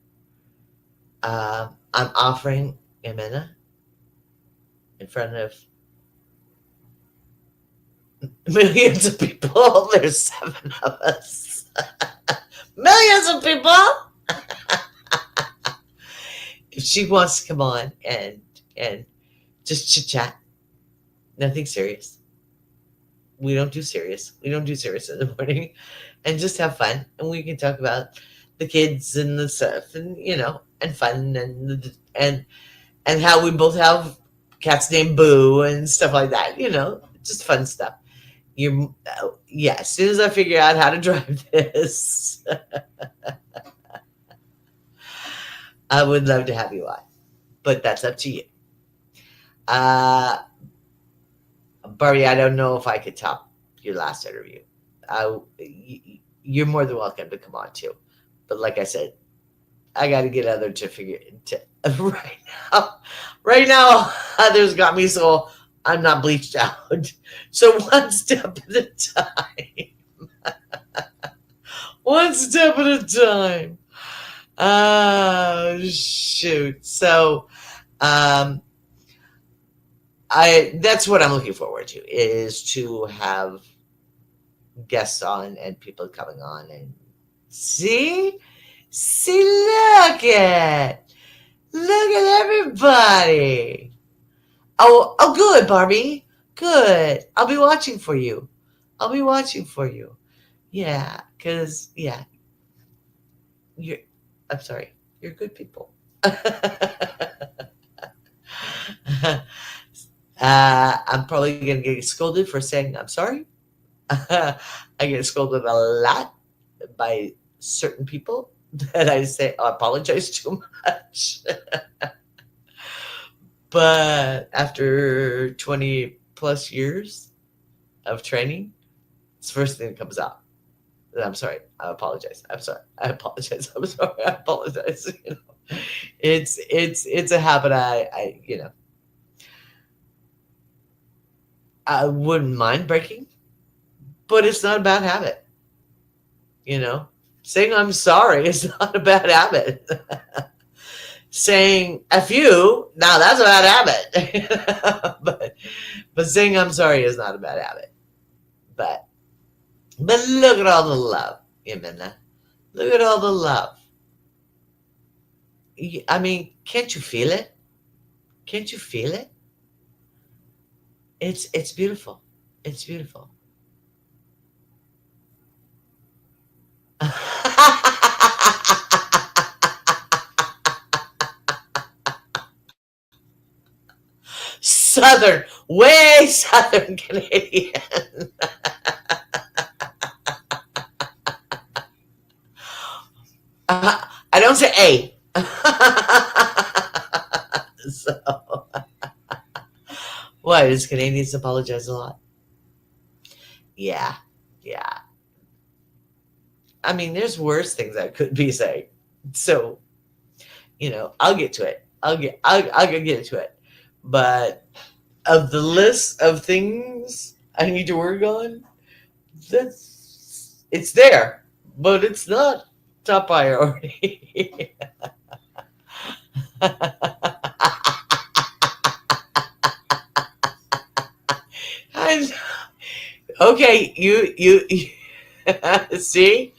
I'm offering Yemena in front of millions of people. There's 7 of us. Millions of people. If she wants to come on and just chit chat, nothing serious. We don't do serious. We don't do serious in the morning, and just have fun. And we can talk about the kids and the stuff, and and fun, and how we both have cats named Boo and stuff like that. Just fun stuff. Yeah. As soon as I figure out how to drive this, I would love to have you on, but that's up to you. Uh, Barry, I don't know if I could top your last interview. You're more than welcome to come on too, but like I said, I got to get other to figure to right now. Right now, others got me so I'm not bleached out. So one step at a time. One step at a time. Oh shoot. So that's what I'm looking forward to, is to have guests on and people coming on and see look at everybody. Oh good, Barbie, good. I'll be watching for you. Yeah, because you're I'm sorry, you're good people. I'm probably gonna get scolded for saying I'm sorry. I get scolded a lot by certain people that I say I apologize too much. But after 20 plus years of training, it's the first thing that comes out. I'm sorry. I apologize. I'm sorry. I apologize. I'm sorry. I apologize. It's a habit. I wouldn't mind breaking, but it's not a bad habit. Saying I'm sorry is not a bad habit. Saying "f you," now that's a bad habit. but saying I'm sorry is not a bad habit. But look at all the love, Yemena. Look at all the love. I mean, can't you feel it? Can't you feel it? It's beautiful. It's beautiful. Southern, way Southern Canadian. I don't say A. So, why does Canadians apologize a lot? Yeah, yeah. I mean, there's worse things I could be saying. So, I'll get to it. I'll get to it. But of the list of things I need to work on, it's there, but it's not top priority. And, okay, you see,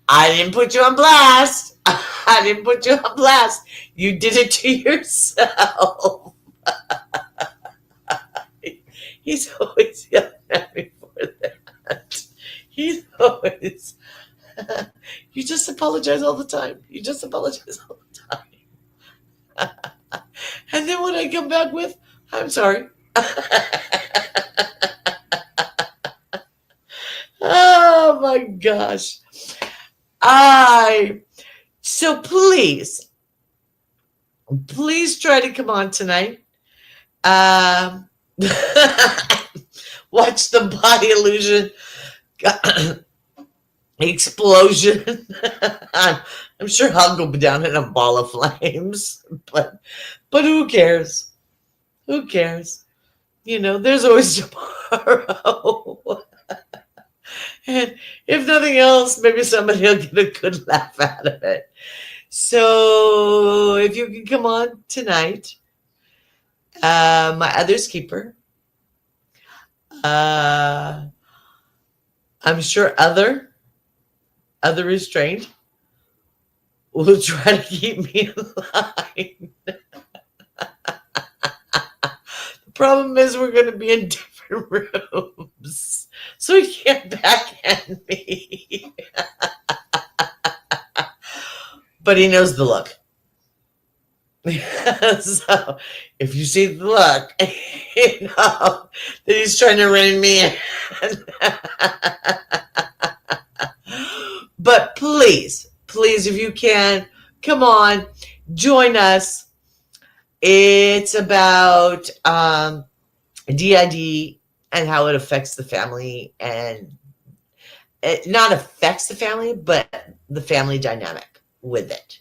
I didn't put you on blast. I didn't put you on blast. You did it to yourself. He's always yelling at me for that. He's always. You just apologize all the time. You just apologize all the time. And then when I come back with, I'm sorry. Oh my gosh. So please try to come on tonight. Um, watch the body illusion explosion. I'm sure I'll go down in a ball of flames, but who cares? Who cares? There's always tomorrow. And if nothing else, maybe somebody will get a good laugh out of it. So if you can come on tonight, my other's keeper. I'm sure other restrained will try to keep me in line. The problem is we're going to be in different rooms, so he can't backhand me. But he knows the look. So if you see the look, you know that he's trying to rein me in. But please, if you can, come on, join us. It's about DID and how it affects the family, and it not affects the family, but the family dynamic with it.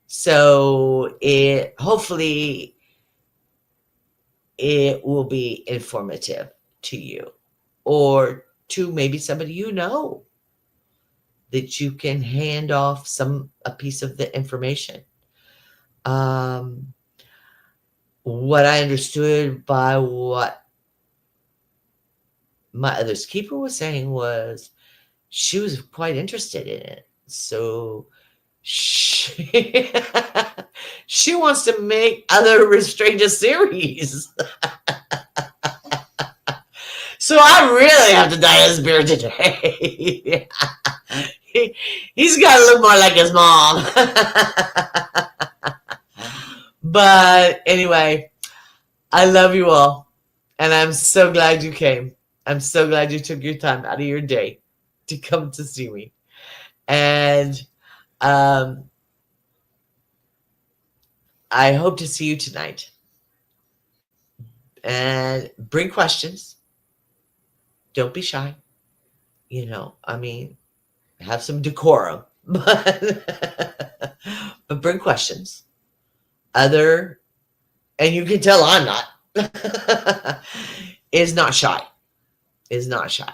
So hopefully it will be informative to you, or to maybe somebody that you can hand off a piece of the information. What I understood by what my other's keeper was saying was she was quite interested in it. So she, she wants to make Other Restrained a series. So I really have to dye his beard today. He's got to look more like his mom. But anyway, I love you all. And I'm so glad you came. I'm so glad you took your time out of your day to come to see me. And I hope to see you tonight. And bring questions. Don't be shy. Have some decorum. But bring questions. And you can tell I'm not, is not shy. Is not shy.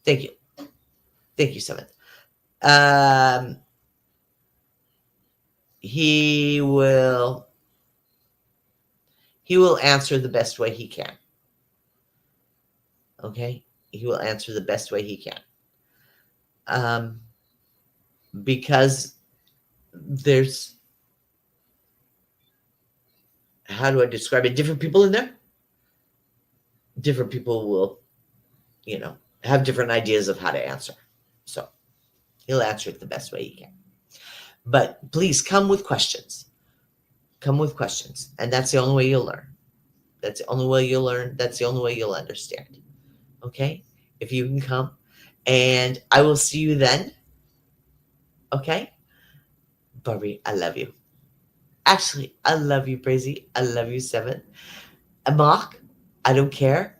Thank you. Thank you, Seventh. He will answer the best way he can. Okay? He will answer the best way he can. Because there's, how do I describe it? Different people in there. Different people will, have different ideas of how to answer. So he'll answer it the best way he can. But please come with questions. Come with questions. And that's the only way you'll learn. That's the only way you'll learn. That's the only way you'll understand. Okay? If you can come. And I will see you then. Okay? Barbie, I love you. Actually, I love you, Brazy. I love you, Seven. Mark, I don't care.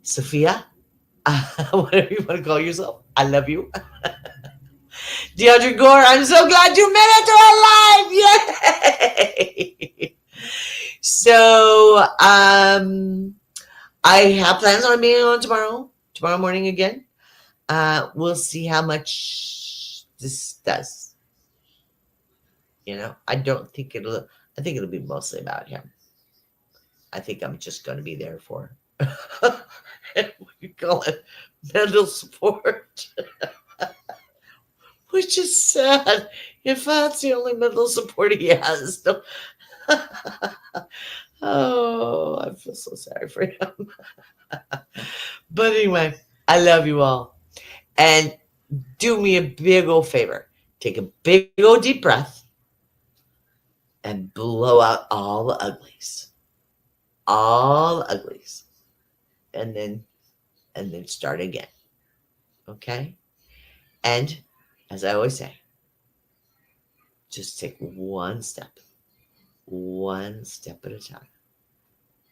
Sophia, whatever you want to call yourself, I love you. DeAndre Gore, I'm so glad you made it to our live. Yay! So, I have plans on being on tomorrow morning again. We'll see how much this does. I think it'll be mostly about him. I think I'm just going to be there for what do you call it? Mental support. Which is sad. If that's the only mental support he has. Oh, I feel so sorry for him. But anyway, I love you all. And do me a big old favor. Take a big old deep breath and blow out all the uglies. All the uglies. And then start again. Okay? And as I always say, just take one step at a time.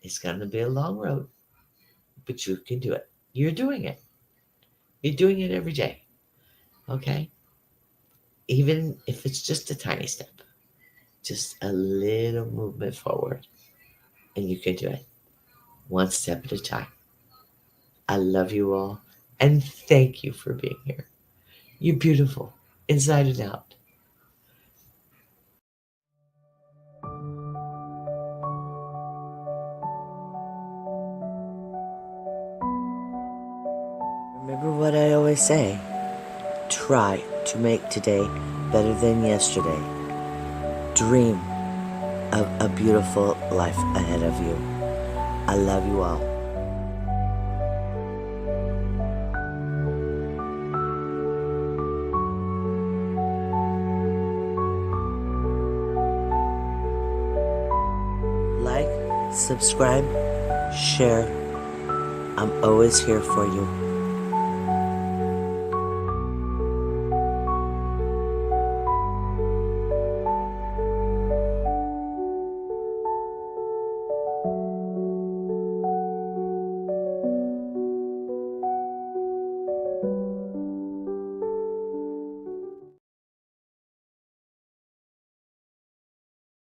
It's going to be a long road, but you can do it. You're doing it. You're doing it every day. Okay? Even if it's just a tiny step, just a little movement forward, and you can do it one step at a time. I love you all, and thank you for being here. You're beautiful, inside and out. Remember what I always say. Try to make today better than yesterday. Dream of a beautiful life ahead of you. I love you all. Like, subscribe, share. I'm always here for you.